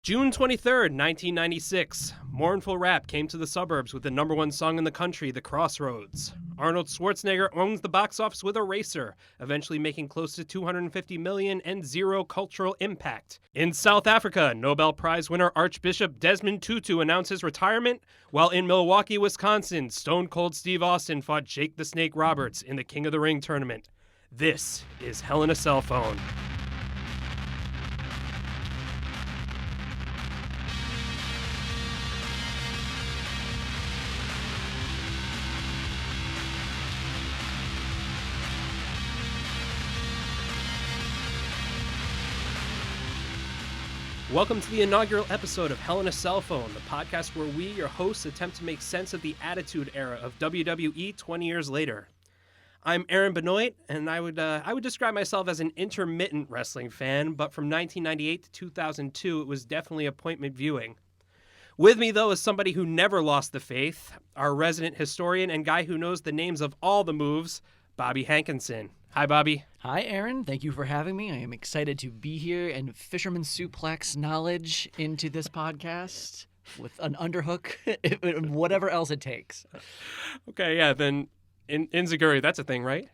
June 23rd, 1996. Mournful rap came to the suburbs with the number one song in the country, The Crossroads. Arnold Schwarzenegger owns the box office with Eraser, eventually making close to $250 million and zero cultural impact. In South Africa, Nobel Prize winner Archbishop Desmond Tutu announced his retirement, while in Milwaukee, Wisconsin, Stone Cold Steve Austin fought Jake the Snake Roberts in the King of the Ring tournament. This is Hell in a Cell Phone. Welcome to the inaugural episode of Hell in a Cell Phone, the podcast where we, your hosts, attempt to make sense of the Attitude Era of WWE 20 years later. I'm Aaron Benoit, and I would describe myself as an intermittent wrestling fan, but from 1998 to 2002, it was definitely appointment viewing. With me, though, is somebody who never lost the faith, our resident historian and guy who knows the names of all the moves, Bobby Hankinson. Hi, Bobby. Hi, Aaron. Thank you for having me. I am excited to be here and fisherman suplex knowledge into this podcast with an underhook, whatever else it takes. Okay, yeah, then Inzaguri, that's a thing, right?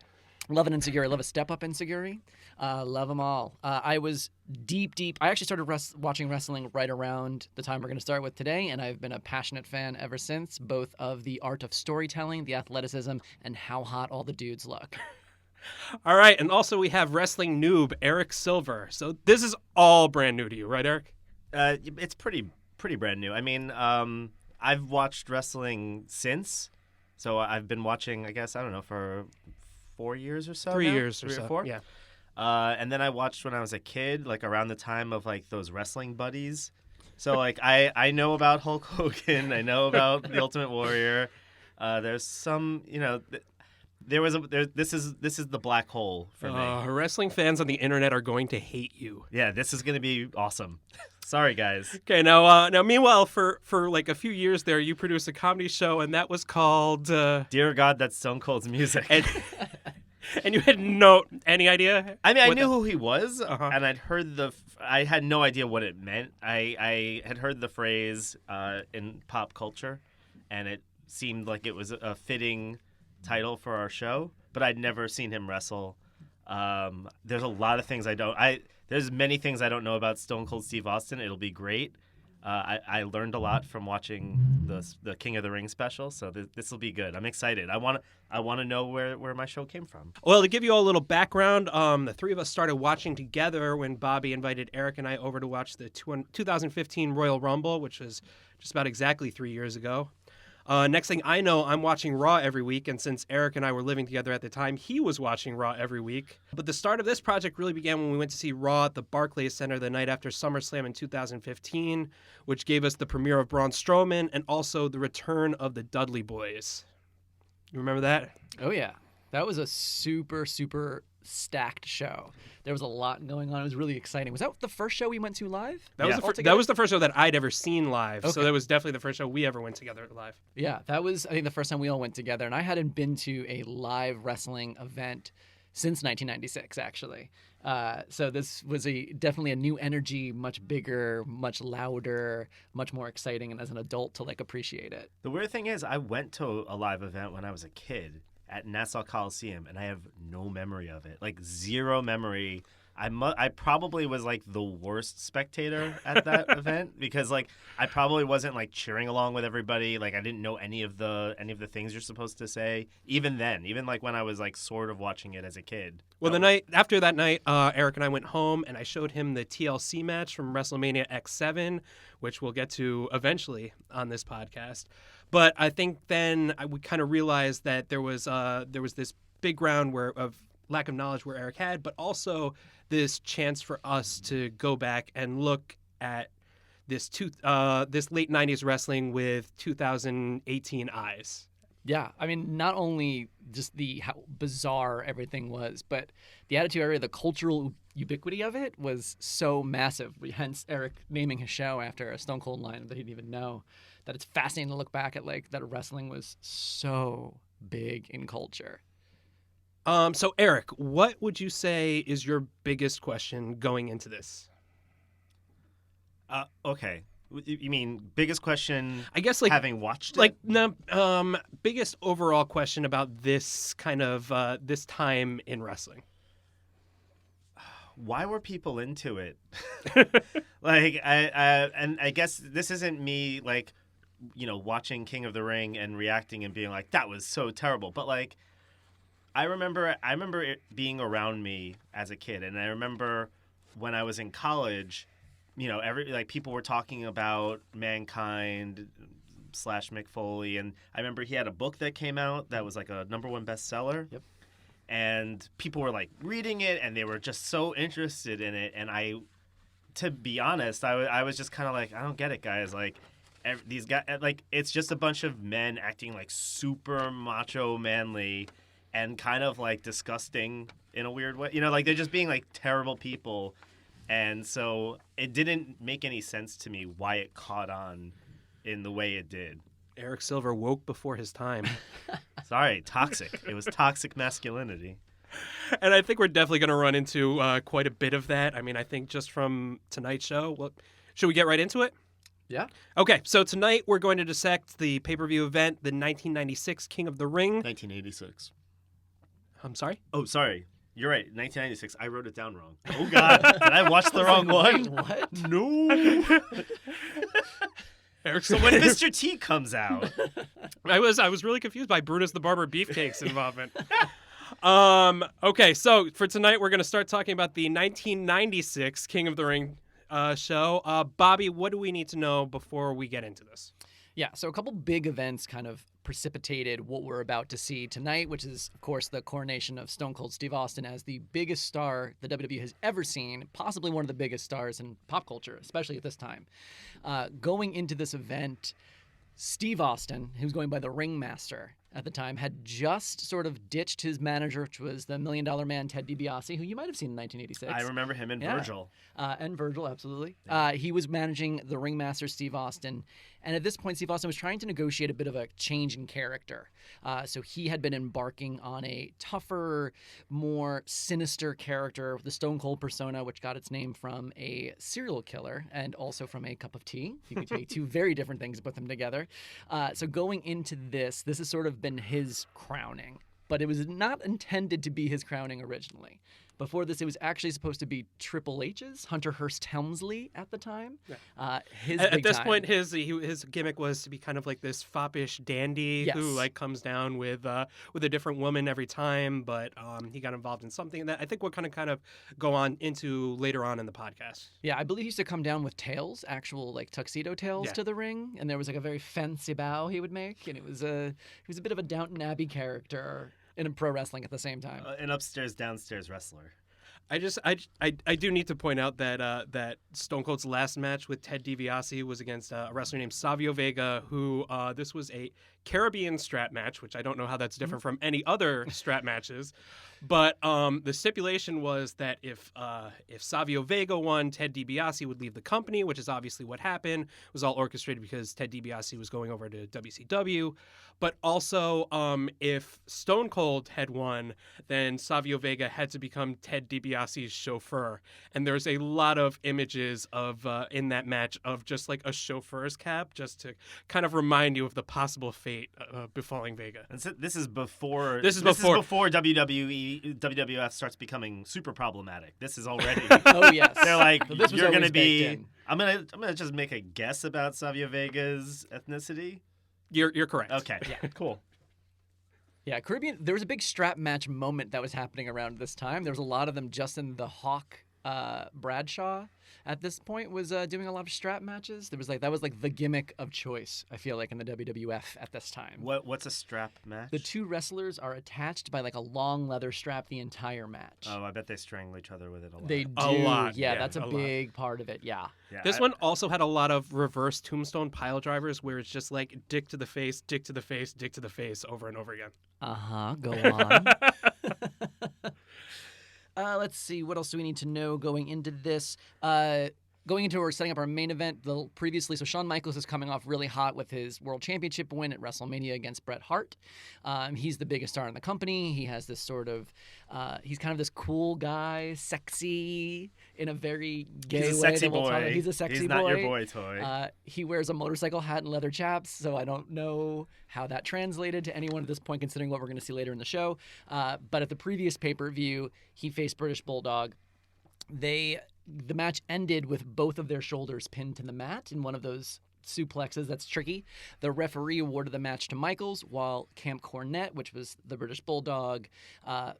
Love an Inzaguri. Love a step-up Inzaguri. Love them all. I was deep. I actually started watching wrestling right around the time we're going to start with today, and I've been a passionate fan ever since, both of the art of storytelling, the athleticism, and how hot all the dudes look. All right, and also we have wrestling noob Eric Silver. So this is all brand new to you, right, Eric? It's pretty brand new. I mean, I've watched wrestling since, so I've been watching, I guess, I don't know, for 4 years or so. 3 now? years or 3 so. or 4. Yeah. And then I watched when I was a kid, like around the time of like those wrestling buddies. So like I know about Hulk Hogan, I know about the Ultimate Warrior. There's some, you know. This is the black hole for me. Wrestling fans on the internet are going to hate you. Yeah, this is going to be awesome. Sorry, guys. Okay, now meanwhile, for like a few years there, you produced a comedy show, and that was called Dear God, That's Stone Cold's Music. And you had any idea? I mean, I knew who he was, Uh-huh. and I'd heard I had no idea what it meant. I had heard the phrase in pop culture, and it seemed like it was a fitting title for our show, but I'd never seen him wrestle. There's a lot of things there's many things I don't know about Stone Cold Steve Austin. It'll be great. I learned a lot from watching the King of the Ring special, so this will be good. I'm excited. I want to know where my show came from. Well, to give you all a little background, the three of us started watching together when Bobby invited Eric and I over to watch the 2015 Royal Rumble, which was just about exactly 3 years ago. Next thing I know, I'm watching Raw every week, and since Eric and I were living together at the time, he was watching Raw every week. But the start of this project really began when we went to see Raw at the Barclays Center the night after SummerSlam in 2015, which gave us the premiere of Braun Strowman and also the return of the Dudley Boys. You remember that? Oh, yeah. That was a super stacked show. There was a lot going on. It was really exciting. Was that the first show we went to live? That was the first show that I'd ever seen live. Okay. So that was definitely the first show we ever went together live. Yeah, that was, I think, the first time we all went together. And I hadn't been to a live wrestling event since 1996, actually. So this was definitely a new energy, much bigger, much louder, much more exciting, and as an adult to appreciate it. The weird thing is, I went to a live event when I was a kid at Nassau Coliseum, and I have no memory of it. Like, zero memory. I probably was the worst spectator at that event because I probably wasn't cheering along with everybody. I didn't know any of the things you're supposed to say. Even then, even when I was sort of watching it as a kid. Well, the night after that night, Eric and I went home and I showed him the TLC match from WrestleMania X7, which we'll get to eventually on this podcast. But I think then we kind of realized that there was this big ground of lack of knowledge where Eric had, but also this chance for us to go back and look at this late 90s wrestling with 2018 eyes. Yeah, I mean, not only just how bizarre everything was, but the Attitude Era, the cultural ubiquity of it was so massive. Hence Eric naming his show after a Stone Cold line that he didn't even know. That it's fascinating to look back at that wrestling was so big in culture. So Eric, what would you say is your biggest question going into this? Okay. You mean biggest question? I guess like having watched it. like no, biggest overall question about this kind of this time in wrestling. Why were people into it? Like I guess this isn't me like watching King of the Ring and reacting and being like that was so terrible, but like I remember it being around me as a kid, and I remember when I was in college, people were talking about Mankind / Mick Foley, and I remember he had a book that came out that was like a #1 bestseller. Yep. And people were like reading it, and they were just so interested in it. And to be honest, I was just kind of like, I don't get it, guys. Like, these guys, like, it's just a bunch of men acting like super macho manly and kind of like disgusting in a weird way. Like they're just being like terrible people. And so it didn't make any sense to me why it caught on in the way it did. Eric Silver woke before his time. Sorry, toxic. It was toxic masculinity. And I think we're definitely going to run into quite a bit of that. I mean, I think just from tonight's show. Well, should we get right into it? Yeah. Okay, so tonight we're going to dissect the pay-per-view event, the 1996 King of the Ring. 1986. I'm sorry? Oh, sorry. You're right. 1996. I wrote it down wrong. Oh, God. Did I watch the wrong one? What? No. Eric So when Mr. T comes out. I was really confused by Brutus the Barber Beefcake's involvement. Okay, so for tonight we're going to start talking about the 1996 King of the Ring show. Bobby, what do we need to know before we get into this? Yeah, so a couple big events kind of precipitated what we're about to see tonight, which is, of course, the coronation of Stone Cold Steve Austin as the biggest star the WWE has ever seen, possibly one of the biggest stars in pop culture, especially at this time. Going into this event, Steve Austin, who's going by the Ringmaster at the time, had just sort of ditched his manager, which was the $1 Million Man Ted DiBiase, who you might have seen in 1986. I remember him and Yeah. Virgil. And Virgil, absolutely. Yeah. He was managing the Ringmaster, Steve Austin. And at this point, Steve Austin was trying to negotiate a bit of a change in character. So he had been embarking on a tougher, more sinister character, the Stone Cold persona, which got its name from a serial killer and also from a cup of tea. You could take two very different things and put them together. So going into this has sort of been his crowning. But it was not intended to be his crowning originally. Before this, it was actually supposed to be Triple H's, Hunter Hearst Helmsley at the time. Yeah. His At big this time. point, his gimmick was to be kind of like this foppish dandy Yes. who like comes down with a different woman every time, but he got involved in something that I think we'll kind of go on into later on in the podcast. Yeah, I believe he used to come down with tails, actual like tuxedo tails Yeah. to the ring, and there was like a very fancy bow he would make, and he was a bit of a Downton Abbey character in pro wrestling at the same time. An upstairs, downstairs wrestler. I do need to point out that that Stone Cold's last match with Ted DiBiase was against a wrestler named Savio Vega, who this was a Caribbean strap match, which I don't know how that's different from any other strap matches. But the stipulation was that if Savio Vega won, Ted DiBiase would leave the company, which is obviously what happened. It was all orchestrated because Ted DiBiase was going over to WCW. But also, if Stone Cold had won, then Savio Vega had to become Ted DiBiase's chauffeur. And there's a lot of images of in that match of just like a chauffeur's cap, just to kind of remind you of the possible fate befalling Vega. And so this is before. This is before WWF starts becoming super problematic. This is already. Oh yes, They're like, So this was you're gonna always be. baked in. I'm gonna just make a guess about Savio Vega's ethnicity. You're correct. Okay. Yeah. Cool. Yeah, Caribbean. There was a big strap match moment that was happening around this time. There was a lot of them. Justin the Hawk Bradshaw at this point was doing a lot of strap matches. That was like the gimmick of choice, I feel like, in the WWF at this time. What's a strap match? The two wrestlers are attached by like a long leather strap the entire match. Oh, I bet they strangle each other with it a lot. They do. A lot. Yeah, Yeah, that's a a lot. big part of it. Yeah. Yeah, This one also had a lot of reverse tombstone pile drivers where it's just like dick to the face, dick to the face, dick to the face over and over again. Go on. Let's see. What else do we need to know going into this? going into our setting up our main event, so Shawn Michaels is coming off really hot with his World Championship win at WrestleMania against Bret Hart. He's the biggest star in the company. He has this sort of, he's kind of this cool guy, sexy in a very gay He's a way. sexy boy. He's a sexy He's boy. not your boy toy. He wears a motorcycle hat and leather chaps, so I don't know how that translated to anyone at this point, considering what we're going to see later in the show. But at the previous pay-per-view, he faced British Bulldog. The match ended with both of their shoulders pinned to the mat in one of those suplexes that's tricky. The referee awarded the match to Michaels, while Camp Cornette, which was the British Bulldog,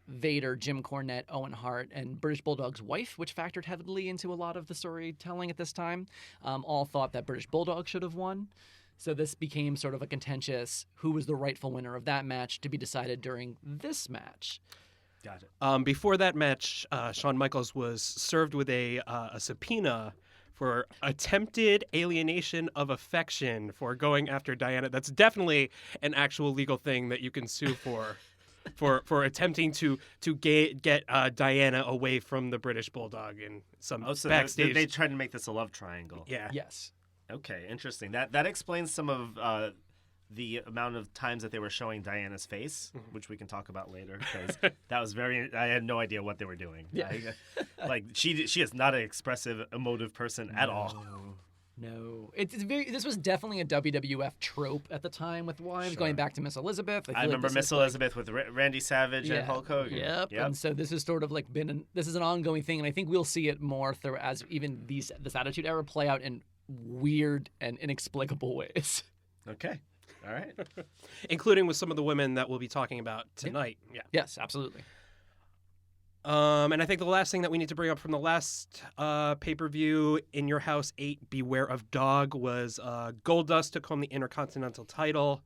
Vader, Jim Cornette, Owen Hart, and British Bulldog's wife, which factored heavily into a lot of the storytelling at this time, all thought that British Bulldog should have won. So this became sort of a contentious who was the rightful winner of that match to be decided during this match. Got it. Before that match, Shawn Michaels was served with a subpoena for attempted alienation of affection for going after Diana. That's definitely an actual legal thing that you can sue for attempting to get Diana away from the British Bulldog in some backstage. They tried to make this a love triangle. Yeah. Yes. Okay, interesting. That explains some of the amount of times that they were showing Diana's face, which we can talk about later, because that was I had no idea what they were doing. Yeah. Like she is not an expressive, emotive person at all. No, this was definitely a WWF trope at the time with wives, going back to Miss Elizabeth. I remember Miss Elizabeth with Randy Savage and Hulk Hogan. Yep. And so this is sort of like this is an ongoing thing, and I think we'll see it more through as even this Attitude Era play out in weird and inexplicable ways. Okay. All right. Including with some of the women that we'll be talking about tonight. Yeah. Yes, absolutely. And I think the last thing that we need to bring up from the last pay-per-view, In Your House 8, Beware of Dog, was Goldust took home the Intercontinental title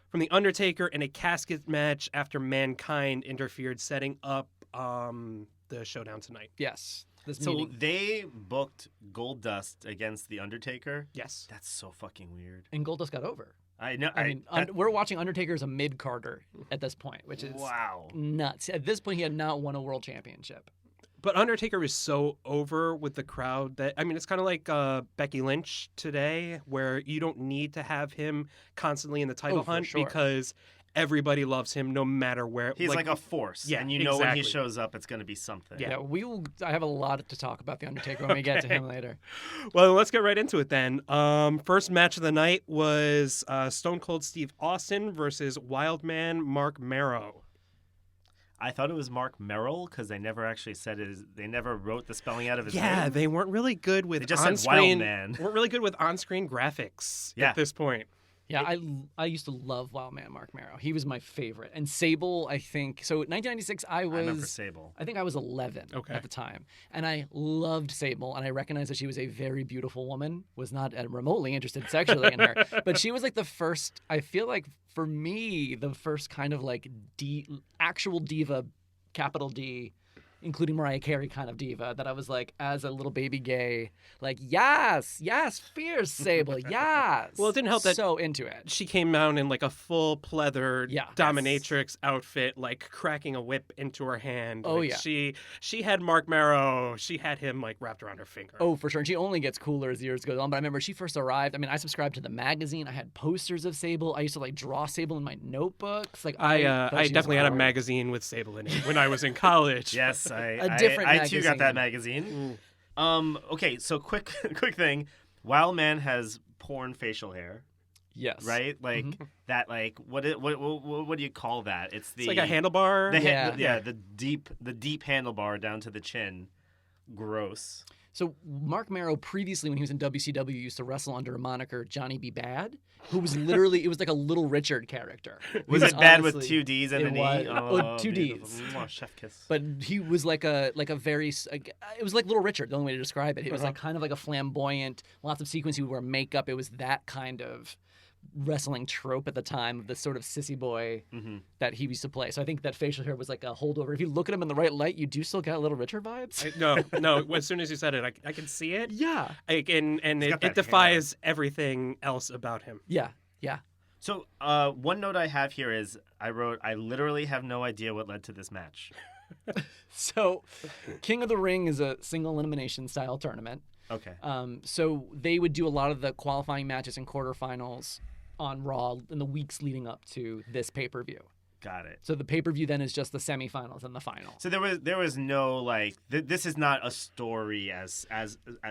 from The Undertaker in a casket match after Mankind interfered, setting up the showdown tonight. Yes. So they booked Goldust against The Undertaker? Yes. That's so fucking weird. And Goldust got over. I know. I mean, we're watching Undertaker as a mid-carder at this point, which is nuts. At this point, he had not won a world championship. But Undertaker is so over with the crowd that, I mean, it's kind of like Becky Lynch today, where you don't need to have him constantly in the title hunt because everybody loves him no matter where. He's like a force. Yeah, and you know when he shows up, it's going to be something. Yeah, I have a lot to talk about The Undertaker when we get to him later. Well, let's get right into it then. First match of the night was Stone Cold Steve Austin versus Wildman Mark Merrow. I thought it was Mark Merrill because they never actually they never wrote the spelling out of his name. Yeah, they weren't really good with they just said Wildman. Weren't really good with on-screen graphics at this point. Yeah, I used to love Wildman Mark Merrow. He was my favorite. And Sable, I think. So 1996, I remember Sable. I think I was 11 at the time. And I loved Sable. And I recognized that she was a very beautiful woman. Was not remotely interested sexually in her. But she was like the first, I feel like for me, the first kind of like actual diva, capital D, including Mariah Carey kind of diva, that I was like, as a little baby gay, like, yes, fierce Sable, yes. Well, it didn't help that so into it. She came out in like a full pleather dominatrix outfit, like cracking a whip into her hand. Oh, like, She had Mark Merrow. She had him like wrapped around her finger. Oh, for sure. And she only gets cooler as the years go on. But I remember she first arrived. I mean, I subscribed to the magazine. I had posters of Sable. I used to like draw Sable in my notebooks. Like I definitely had a magazine with Sable in it when I was in college. Yes. I too got that magazine. Okay, so quick thing. Wildman has porn facial hair. Yes. Right? Like that. Like what do you call that? It's like a handlebar. The deep handlebar down to the chin. Gross. So Mark Merrow previously, when he was in WCW, used to wrestle under a moniker Johnny B. Bad, who was literally, it was like a Little Richard character. Was it bad with two D's and an E? Two D's. Chef kiss. But he was like a very, it was like Little Richard, the only way to describe it. It was like kind of like a flamboyant, lots of sequence. He would wear makeup. It was that kind of wrestling trope at the time of the sort of sissy boy that he used to play. So I think that facial hair was like a holdover. If you look at him in the right light, you do still get Little Richard vibes. No. As soon as you said it, I can see it. Yeah. It defies everything else about him. Yeah. So one note I have here is I literally have no idea what led to this match. So King of the Ring is a single elimination style tournament. Okay. So they would do a lot of the qualifying matches and quarterfinals on Raw in the weeks leading up to this pay-per-view. Got it. So the pay-per-view then is just the semifinals and the final. So there was no like this is not a story as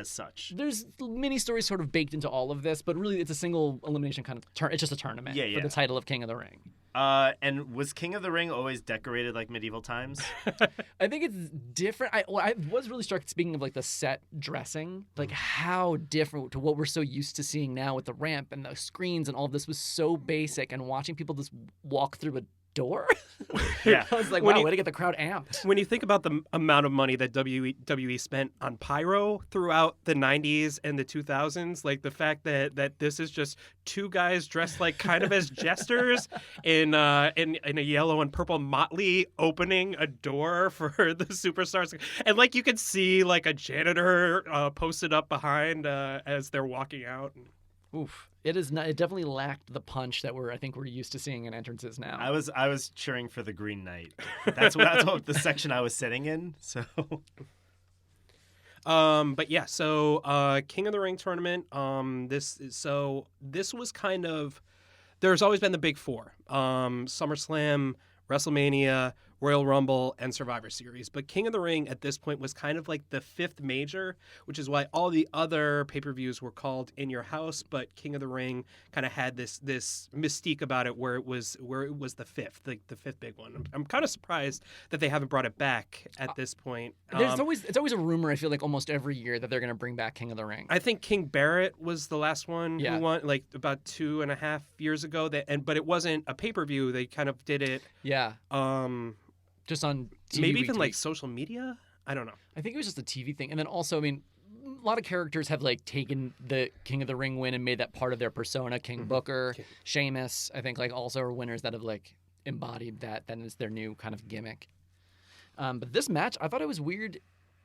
such. There's mini stories sort of baked into all of this, but really it's a single elimination kind of it's just a tournament for the title of King of the Ring. And was King of the Ring always decorated like medieval times? I think it's different. I was really struck, speaking of like the set dressing, like how different to what we're so used to seeing now with the ramp and the screens and all of this was so basic, and watching people just walk through a door. Yeah. I was like, wow, way to get the crowd amped. When you think about the amount of money that WWE spent on pyro throughout the 90s and the 2000s, like the fact that this is just two guys dressed like kind of as jesters in a yellow and purple motley opening a door for the superstars, and like you could see like a janitor posted up behind as they're walking out. Oof. It is not. It definitely lacked the punch that we're used to seeing in entrances now. I was cheering for the Green Knight. That's what the section I was sitting in. So, but yeah, so King of the Ring tournament. This was kind of, there's always been the big four: SummerSlam, WrestleMania, Royal Rumble, and Survivor Series. But King of the Ring at this point was kind of like the fifth major, which is why all the other pay-per-views were called In Your House. But King of the Ring kind of had this mystique about it, where it was the fifth, the fifth big one. I'm kind of surprised that they haven't brought it back at this point. It's always a rumor. I feel like almost every year that they're going to bring back King of the Ring. I think King Barrett was the last one who won, like about 2.5 years ago. But it wasn't a pay-per-view. They kind of did it. Yeah. Just on TV maybe even like social media. I don't know. I think it was just a TV thing, and then also, I mean, a lot of characters have like taken the King of the Ring win and made that part of their persona. King Booker, Sheamus, I think like also are winners that have like embodied that. Then is their new kind of gimmick. But this match, I thought it was weird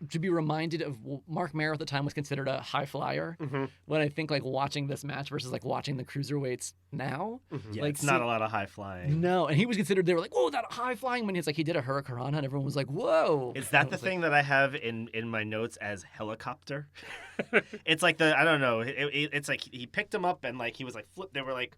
to be reminded of Mark Merrow at the time was considered a high flyer. When I think like watching this match versus like watching the cruiserweights now, yeah, like it's not a lot of high flying. No, and he was considered. They were like, "Whoa, that high flying!" When he's like, he did a hurricanrana, and everyone was like, "Whoa!" Is that the thing that I have in my notes as helicopter? It's like I don't know. It's like he picked him up and like he was like flip. They were like.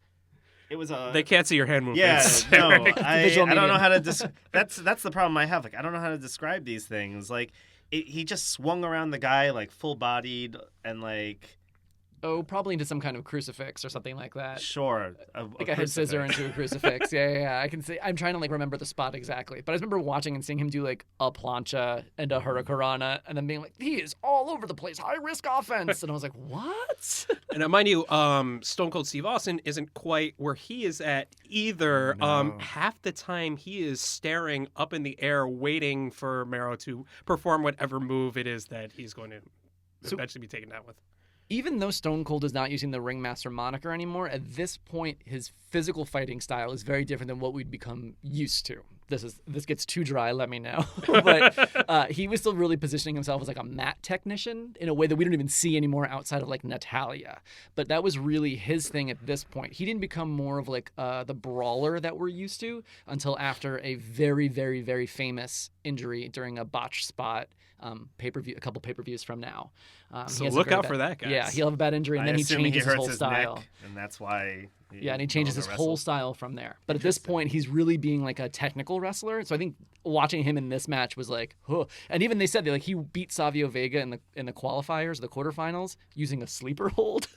It was a. They can't see your hand movements. Yeah, no, I don't know how to. That's the problem I have. Like I don't know how to describe these things. Like he just swung around the guy like full bodied and like. Oh, probably into some kind of crucifix or something like that. Sure, like a head scissor into a crucifix. Yeah. I can see. I'm trying to like remember the spot exactly, but I just remember watching and seeing him do like a plancha and a hurricanrana, and then being like, "He is all over the place, high risk offense," and I was like, "What?" And mind you, Stone Cold Steve Austin isn't quite where he is at either. No. Half the time he is staring up in the air, waiting for Merrow to perform whatever move it is that he's going to eventually be taken down with. Even though Stone Cold is not using the Ringmaster moniker anymore, at this point, his physical fighting style is very different than what we'd become used to. This gets too dry, let me know. But he was still really positioning himself as like a mat technician in a way that we don't even see anymore outside of like Natalia. But that was really his thing at this point. He didn't become more of like the brawler that we're used to until after a very, very, very famous injury during a botched spot. Pay-per-view, a couple pay-per-views from now. So look out for that, guys. Yeah, he'll have a bad injury, and then he changes his whole style. Neck, and that's why. And he changes his whole style from there. But at this point, he's really being like a technical wrestler. So I think watching him in this match was like, huh. And even they said that like he beat Savio Vega in the qualifiers, the quarterfinals, using a sleeper hold.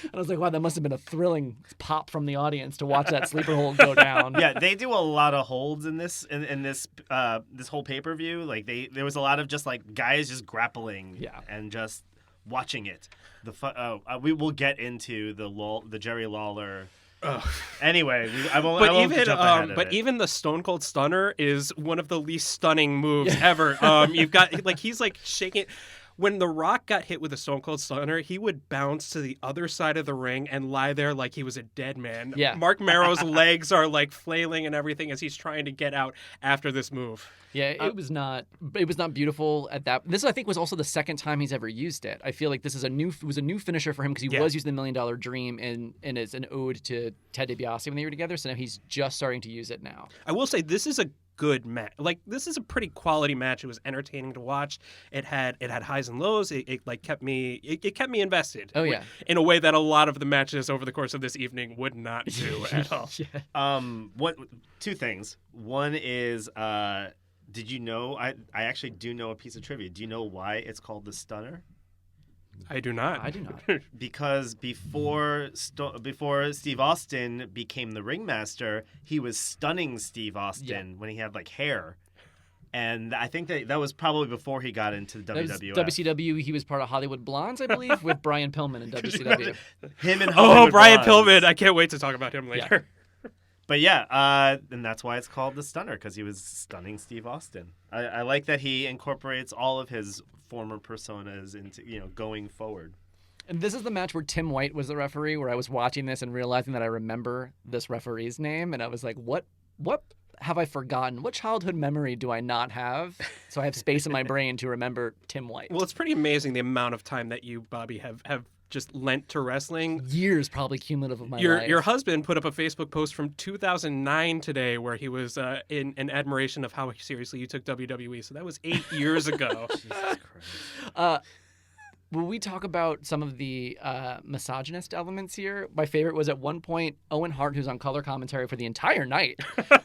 And I was like, wow, that must have been a thrilling pop from the audience to watch that sleeper hold go down. Yeah, they do a lot of holds in this this whole pay-per-view. Like there was a lot of just like guys just grappling and just watching it. We will get into the Jerry Lawler. Anyway, I won't jump ahead of it. Even the Stone Cold Stunner is one of the least stunning moves ever. You've got like he's like shaking. When The Rock got hit with a Stone Cold Stunner, he would bounce to the other side of the ring and lie there like he was a dead man. Yeah. Mark Merrow's legs are like flailing and everything as he's trying to get out after this move. Yeah, it was not beautiful at that. This I think was also the second time he's ever used it. I feel like this is a new finisher for him because he was using the $1 Million Dream and it's an ode to Ted DiBiase when they were together. So now he's just starting to use it now. I will say this is a good match. Like, this is a pretty quality match. It was entertaining to watch. It had highs and lows. It like kept me invested. Oh, yeah. In a way that a lot of the matches over the course of this evening would not do at all. Yeah. What? Two things. One is, did you know? I actually do know a piece of trivia. Do you know why it's called the Stunner? I do not. I do not. Because before Steve Austin became the ringmaster, he was stunning Steve Austin when he had like hair. And I think that was probably before he got into the WWF. WCW, he was part of Hollywood Blondes, I believe, with Brian Pillman in WCW. Him and Hollywood Brian Blondes. Pillman. I can't wait to talk about him later. But yeah, and that's why it's called the Stunner, because he was stunning Steve Austin. I like that he incorporates all of his former personas into going forward. And this is the match where Tim White was the referee, where I was watching this and realizing that I remember this referee's name, and I was like, what have I forgotten? What childhood memory do I not have? So I have space in my brain to remember Tim White. Well, it's pretty amazing the amount of time that you, Bobby, have just lent to wrestling. Years, probably cumulative of my life. Your husband put up a Facebook post from 2009 today where he was in admiration of how seriously you took WWE. So that was 8 years ago. Jesus Christ. Will we talk about some of the misogynist elements here? My favorite was at one point, Owen Hart, who's on color commentary for the entire night.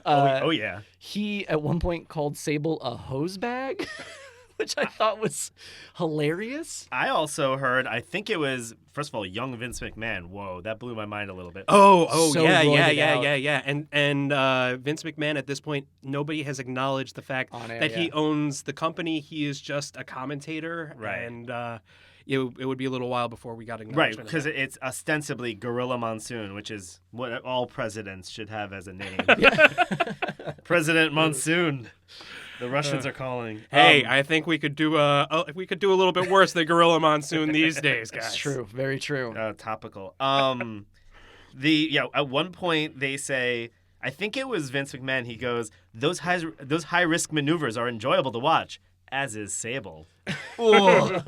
Oh, yeah. He, at one point, called Sable a hose bag, which I thought was hilarious. I also heard, I think it was, first of all, young Vince McMahon. Whoa, that blew my mind a little bit. Oh, So yeah. roided out. And Vince McMahon, at this point, nobody has acknowledged the fact On air, that he yeah. owns the company. He is just a commentator. Right. And it would be a little while before we got Right, acknowledgement. because it's ostensibly Gorilla Monsoon, which is what all presidents should have as a name. President Monsoon. The Russians are calling. Hey, I think we could do a little bit worse than Gorilla Monsoon these days, guys. It's true. Very true. Topical. At one point they say, I think it was Vince McMahon. He goes, those high risk maneuvers are enjoyable to watch, as is Sable. Oh,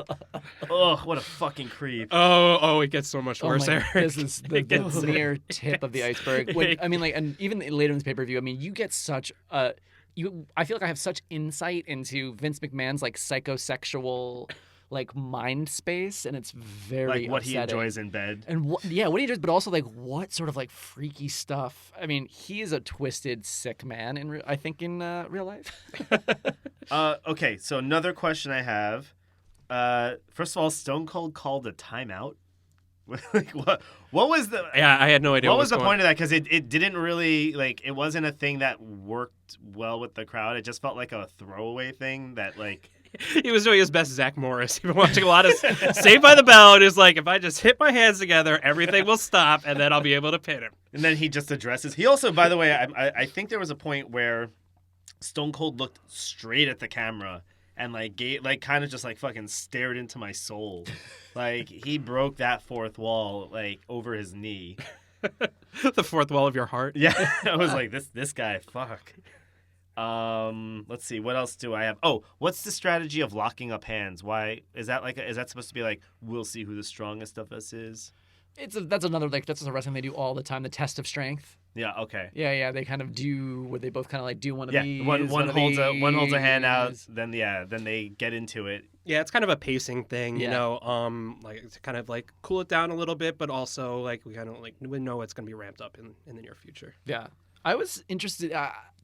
what a fucking creep. Oh, it gets so much worse, Eric. This is the mere tip of the iceberg. And even later in this pay-per-view, I mean, you get such I feel like I have such insight into Vince McMahon's like psychosexual like mind space, and it's very like what upsetting. he enjoys in bed. And what he enjoys, but also like what sort of like freaky stuff. I mean, he is a twisted, sick man. I think in real life. Okay, so another question I have. First of all, Stone Cold called a timeout. Like what was the? Yeah, I had no idea. What was the point of that? Because it didn't really like it wasn't a thing that worked well with the crowd. It just felt like a throwaway thing that like. He was doing his best Zach Morris. He's been watching a lot of Saved by the Bell, and is like, if I just hit my hands together, everything will stop, and then I'll be able to pin him. And then he just addresses. He also, by the way, I think there was a point where Stone Cold looked straight at the camera and kind of just like fucking stared into my soul. Like he broke that fourth wall like over his knee. The fourth wall of your heart. Yeah, I was like this guy. Fuck. Let's see. What else do I have? Oh, what's the strategy of locking up hands? Why is that is that supposed to be like we'll see who the strongest of us is? That's another that's a wrestling they do all the time. The test of strength. Yeah. Okay. Yeah. They kind of do where they both kind of like do one of these. One holds a hand out. these. Then they get into it. Yeah, it's kind of a pacing thing, you Yeah. know, like to kind of like cool it down a little bit, but also like we kind of like we know it's going to be ramped up in the near future. Yeah. I was interested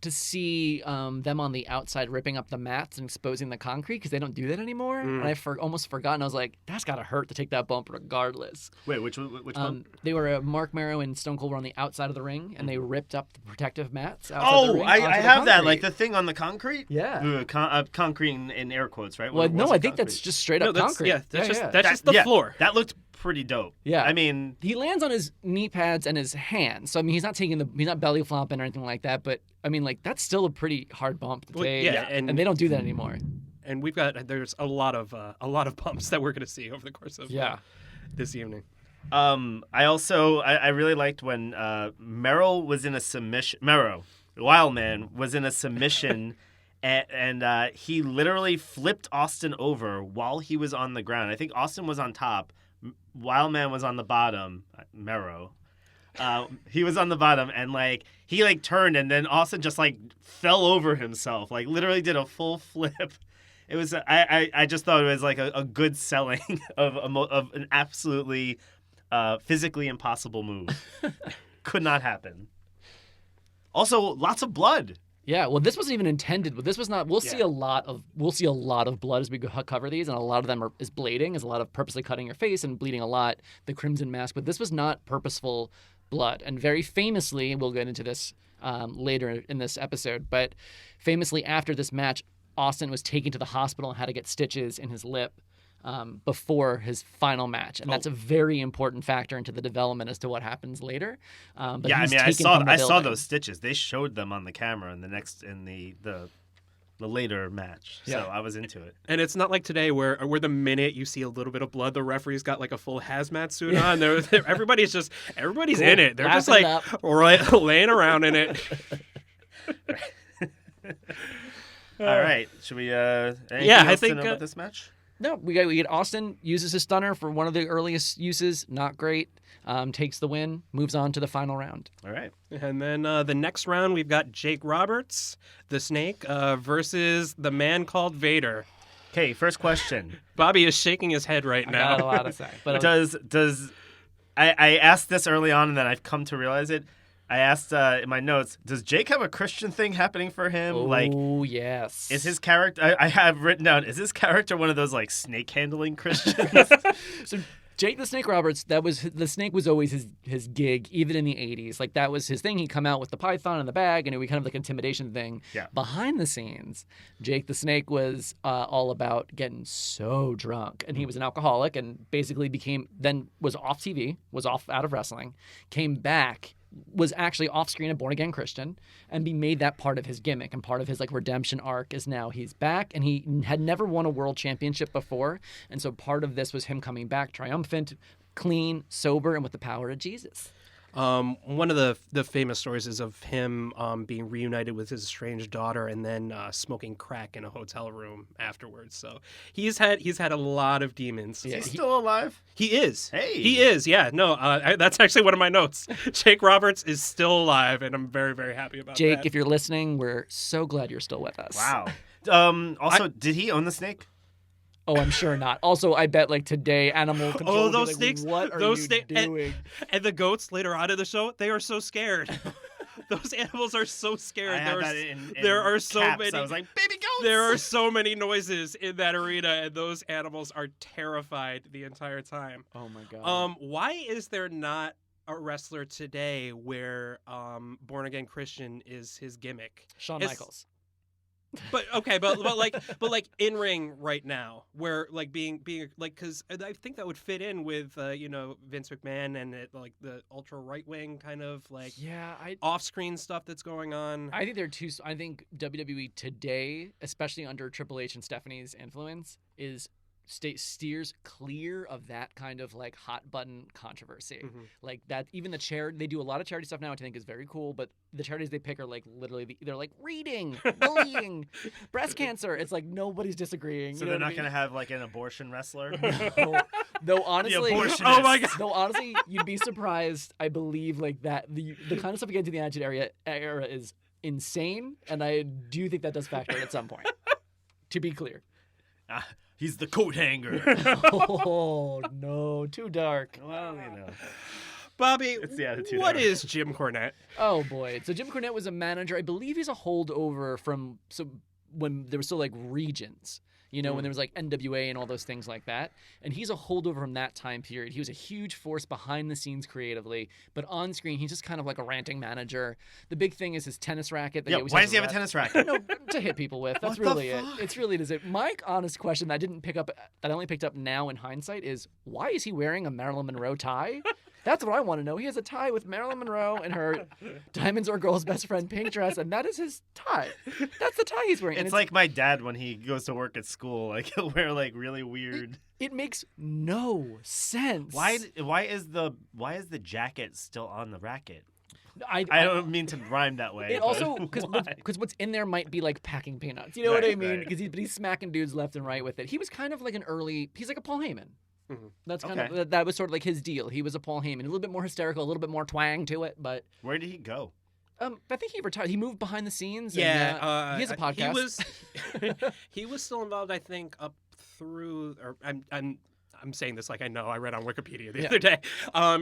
to see them on the outside ripping up the mats and exposing the concrete because they don't do that anymore. And I almost forgotten. I was like, that's got to hurt to take that bump regardless. Wait, which one? They were Mark Merrow and Stone Cold were on the outside of the ring, and they ripped up the protective mats outside the ring. I onto the have that, concrete. like the thing on the concrete. Yeah. Concrete in air quotes, right? Well, What no, was I it, think that's concrete? just straight No, up that's concrete. that's yeah. just the floor. That looked pretty dope. Yeah. I mean, He lands on his knee pads and his hands. So I mean, he's not belly flopping or anything like that. But I mean, like that's still a pretty hard bump to Well, take. yeah, and they don't do that anymore. And there's a lot of bumps that we're going to see over the course of this evening. I really liked when Merrill was in a submission. Wildman was in a submission, and he literally flipped Austin over while he was on the ground. I think Austin was on top, Wildman was on the bottom, Merrill. He was on the bottom, and like he like turned, and then Austin just like fell over himself, like literally did a full flip. It was I just thought it was like a good selling of an absolutely physically impossible move. Could not happen. Also, lots of blood. Yeah, well, this wasn't even intended. But this was not. We'll see a lot of blood as we cover these, and a lot of them is blading, is a lot of purposely cutting your face and bleeding a lot. The Crimson Mask, but this was not purposeful blood. And very famously, we'll get into this later in this episode, but famously after this match, Austin was taken to the hospital and had to get stitches in his lip before his final match, and that's a very important factor into the development as to what happens later. But yeah, I he's mean, taken I from the saw building. those stitches. They showed them on the camera in the later match. So I was into it. And it's not like today where the minute you see a little bit of blood, the referee's got like a full hazmat suit on. Everybody's Cool. in it. They're just Laughing like it right, laying around in it. All right, should we? Anything I else think to know about this match. No, we get Austin uses his stunner for one of the earliest uses. Not great. Takes the win. Moves on to the final round. All right. And then the next round, we've got Jake Roberts, the Snake, versus the man called Vader. Okay, first question. Bobby is shaking his head right I now. got a lot to say. But Does I asked this early on, and then I've come to realize it. I asked in my notes, does Jake have a Christian thing happening for him? oh yes. Is his character? I have written down. Is his character one of those like snake handling Christians? So Jake the Snake Roberts, the snake was always his gig, even in the 80s. Like that was his thing. He'd come out with the python in the bag, and it would be kind of like an intimidation thing. Yeah. Behind the scenes, Jake the Snake was all about getting so drunk, and he was an alcoholic, and basically was off TV, was off out of wrestling, came back, was actually off screen a born again Christian, and he made that part of his gimmick and part of his like redemption arc. Is now he's back, and he had never won a world championship before, and so part of this was him coming back triumphant, clean, sober, and with the power of Jesus. One of the famous stories is of him being reunited with his estranged daughter and then smoking crack in a hotel room afterwards. So he's had a lot of demons. Is he still alive? He is. Hey. He is. Yeah. No. That's actually one of my notes. Jake Roberts is still alive, and I'm very, very happy about Jake, that. if you're listening, we're so glad you're still with us. Wow. Also, did he own the snake? Oh, I'm sure not. Also, I bet like today, animal control. Oh, would be those like, snakes! What are those you doing? And the goats later on in the show, they are so scared. Those animals are so scared. I had that in there are so caps. many. I was like, baby goats. There are so many noises in that arena, and those animals are terrified the entire time. Oh my god. Why is there not a wrestler today where born again Christian is his gimmick? Shawn it's- Michaels. But okay, but like in ring right now, where like being like, because I think that would fit in with Vince McMahon and like the ultra right wing kind of like off screen stuff that's going on. I think they're too. I think WWE today, especially under Triple H and Stephanie's influence, steers clear of that kind of like hot button controversy. Mm-hmm. Like that, even the charity, they do a lot of charity stuff now, which I think is very cool, but the charities they pick are like literally they're like reading, bullying, breast cancer. It's like nobody's disagreeing. So they're not going to have like an abortion wrestler? Though honestly, abortionist. Oh my god. though honestly, you'd be surprised. I believe like that the kind of stuff we get into the Attitude Era is insane, and I do think that does factor in at some point. To be clear. He's the coat hanger. Oh no, too dark. Well, Bobby, It's the Attitude what Era. is Jim Cornette? Oh boy. So Jim Cornette was a manager. I believe he's a holdover from when there were still like regions. When there was like NWA and all those things like that. And he's a holdover from that time period. He was a huge force behind the scenes creatively, but on screen, he's just kind of like a ranting manager. The big thing is his tennis racket. That Yeah, he always why has does he have a around- tennis racket? No, to hit people with. That's What the really it. fuck? It's really it. My honest question that I didn't pick up, that I only picked up now in hindsight is, why is he wearing a Marilyn Monroe tie? That's what I want to know. He has a tie with Marilyn Monroe and her Diamonds Are a Girl's Best Friend pink dress, and that is his tie. That's the tie he's wearing. And It's like my dad when he goes to work at school. Like he'll wear like really weird. It makes no sense. Why is the jacket still on the racket? I don't mean to rhyme that way. It but also why? because what's in there might be like packing peanuts. You know what I Right, mean? right. Because he's smacking dudes left and right with it. He was kind of like he's like a Paul Heyman. That's kind Okay. of that was sort of like his deal. He was a Paul Heyman, a little bit more hysterical, a little bit more twang to it, but Where did he go? I think he retired. He moved behind the scenes. Yeah, and, he has a podcast. He was still involved, I think, up through. Or I'm saying this like I know. I read on Wikipedia the other day.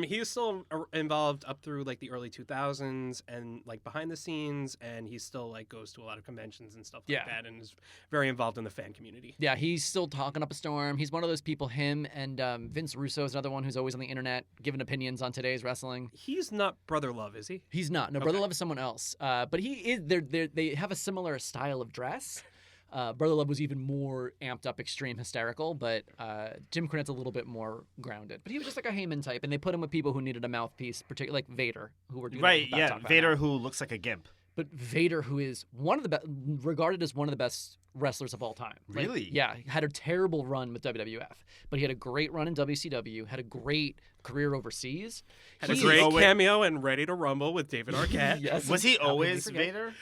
He was still involved up through like the early 2000s and like behind the scenes, and he still like goes to a lot of conventions and stuff like that, and is very involved in the fan community. Yeah, he's still talking up a storm. He's one of those people. Him and Vince Russo is another one who's always on the internet giving opinions on today's wrestling. He's not Brother Love, is he? He's not. No, Brother Love is someone else. But he is. They have a similar style of dress. Brother Love was even more amped up, extreme, hysterical, but Jim Cornette's a little bit more grounded. But he was just like a Heyman type, and they put him with people who needed a mouthpiece, particularly like Vader, who were doing Right, that yeah, talk about Vader, now. who looks like a gimp. But Vader, who is one of the best, regarded as one of the best wrestlers of all time. Like, Really? yeah, had a terrible run with WWF, but he had a great run in WCW, had a great career overseas. Had a He- great Oh, wait. cameo in Ready to Rumble with David Arquette. Yes. Was he How could we always forget? Vader?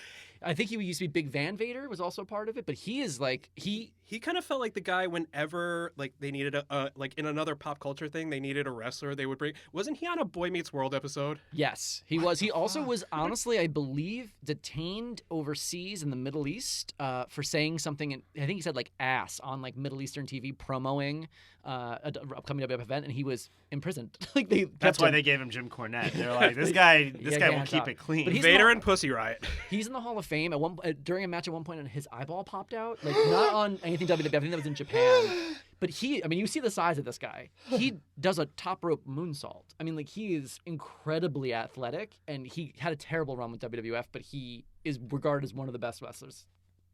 I think he used to be Big Van Vader, was also a part of it, but he is like, He kind of felt like the guy whenever like they needed a like in another pop culture thing they needed a wrestler they would bring. Wasn't he on a Boy Meets World episode? yes, he was. He also was, honestly, I believe, detained overseas in the Middle East for saying something. I think he said like ass on like Middle Eastern TV promoting an upcoming WWF event, and he was imprisoned. Like they. That's kept why him. they gave him Jim Cornette. They're like, this guy Yeah, will can't keep talk. it clean. But he's Vader not- and Pussy Riot. He's in the Hall of Fame at one during a match at one point, and his eyeball popped out. Like not on anything WWF. I think that was in Japan. But I mean, you see the size of this guy. He does a top rope moonsault. I mean, like he is incredibly athletic, and he had a terrible run with WWF, but he is regarded as one of the best wrestlers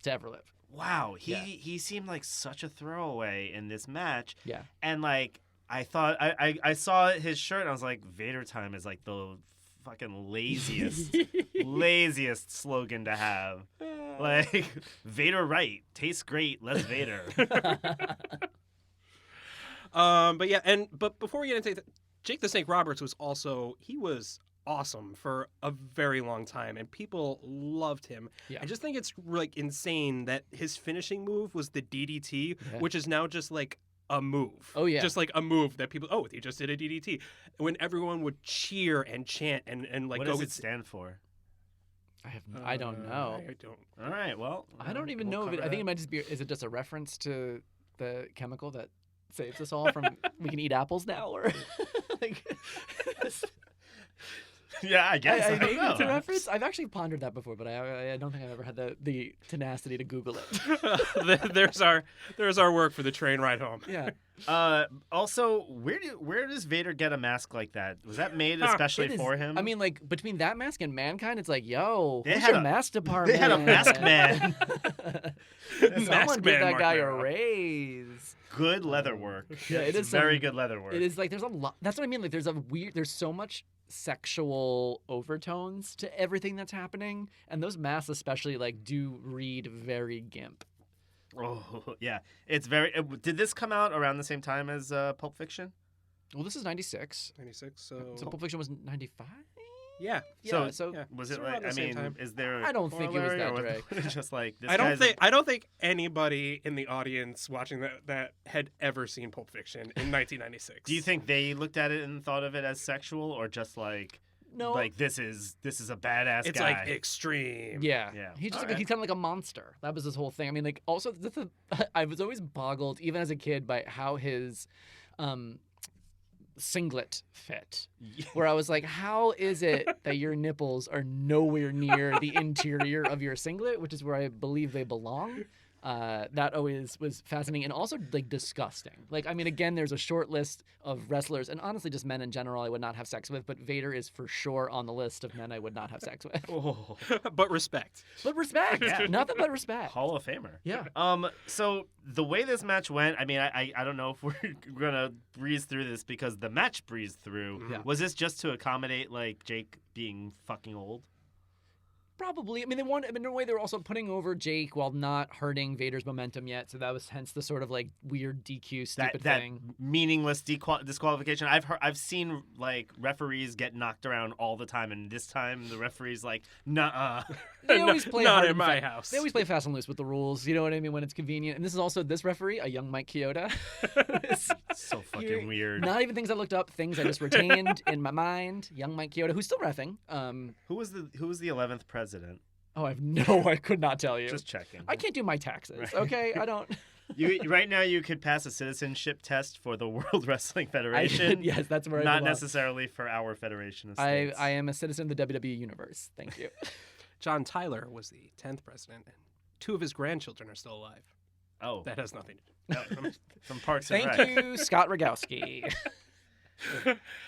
to ever live. Wow, Yeah. he seemed like such a throwaway in this match. Yeah. And like I thought I saw his shirt and I was like, Vader time is like the fucking laziest slogan to have. Like Vader right, tastes great, less Vader. But before we get into Jake the Snake Roberts he was awesome for a very long time and people loved him. Yeah. I just think it's like insane that his finishing move was the DDT, Yeah. which is now just like a move. Oh, yeah. Just like a move that people he just did a DDT. When everyone would cheer and chant and like What go does it get stand for? I don't know. I don't. All right, well, I don't even we'll know if cover I think that. it might just be. Is it just a reference to the chemical that saves us all from we can eat apples now, or like? Yeah, I guess. I don't maybe it's a know. reference. I've actually pondered that before, but I don't think I've ever had the tenacity to Google it. there's our work for the train ride home. Yeah. Also, where does Vader get a mask like that? Was that made especially It is- for him? I mean, like between that mask and Mankind, it's like, yo, They who's had your a- mask department? they had a mask man. Someone Mask give man, that Mark guy a Merrow. raise. Good leather work. Yeah, it It's is very some- good leather work. It is like there's a lot. That's what I mean. Like there's so much sexual overtones to everything that's happening, and those masks especially like do read very gimp. Oh yeah, it's very. Did this come out around the same time as Pulp Fiction? Well, this is 96. 96. So So Pulp Fiction was 95. yeah. Yeah, so yeah. Was It's it around like? the I same mean, time. is there? I don't think it was that corollary, or direct. was it just like this I don't guy's think I don't think anybody in the audience watching that had ever seen Pulp Fiction in 1996. Do you think they looked at it and thought of it as sexual, or just like No. like this is a badass it's guy? like extreme? Yeah. Yeah. He's just Alright. he's kind of like a monster. That was his whole thing. I mean, like also I was always boggled even as a kid by how his singlet fit. Where I was like, how is it that your nipples are nowhere near the interior of your singlet, which is where I believe they belong? That always was fascinating and also like disgusting. Like, I mean, again, there's a short list of wrestlers and honestly just men in general I would not have sex with, but Vader is for sure on the list of men I would not have sex with. Oh, But respect. But respect. Yeah. Nothing but respect. Hall of Famer. Yeah. So the way this match went, I mean, I don't know if we're gonna breeze through this because the match breezed through. Yeah. Was this just to accommodate like Jake being fucking old? Probably. I mean, in a way, they were also putting over Jake while not hurting Vader's momentum yet. So that was hence the sort of like weird DQ stupid that thing. meaningless disqualification. I've seen like referees get knocked around all the time, and this time the referee's like, nah. They always play not hard in and my house. They always play fast and loose with the rules. You know what I mean? When it's convenient. And this is also this referee, a young Mike Chioda. So fucking weird. Not even things I looked up, things I just retained in my mind. Young Mike Chioda, who's still reffing. Who was the 11th president? Oh, I could not tell you. Just checking. I can't do my taxes. Right. Okay, I don't. Right now, you could pass a citizenship test for the World Wrestling Federation. Yes, that's where I not belong. necessarily for our Federation of States. I am a citizen of the WWE universe. Thank you. John Tyler was the 10th president, and 2 of his grandchildren are still alive. Oh, That has nothing to do. from Parks and Thank Rec. you, Scott Rogowski.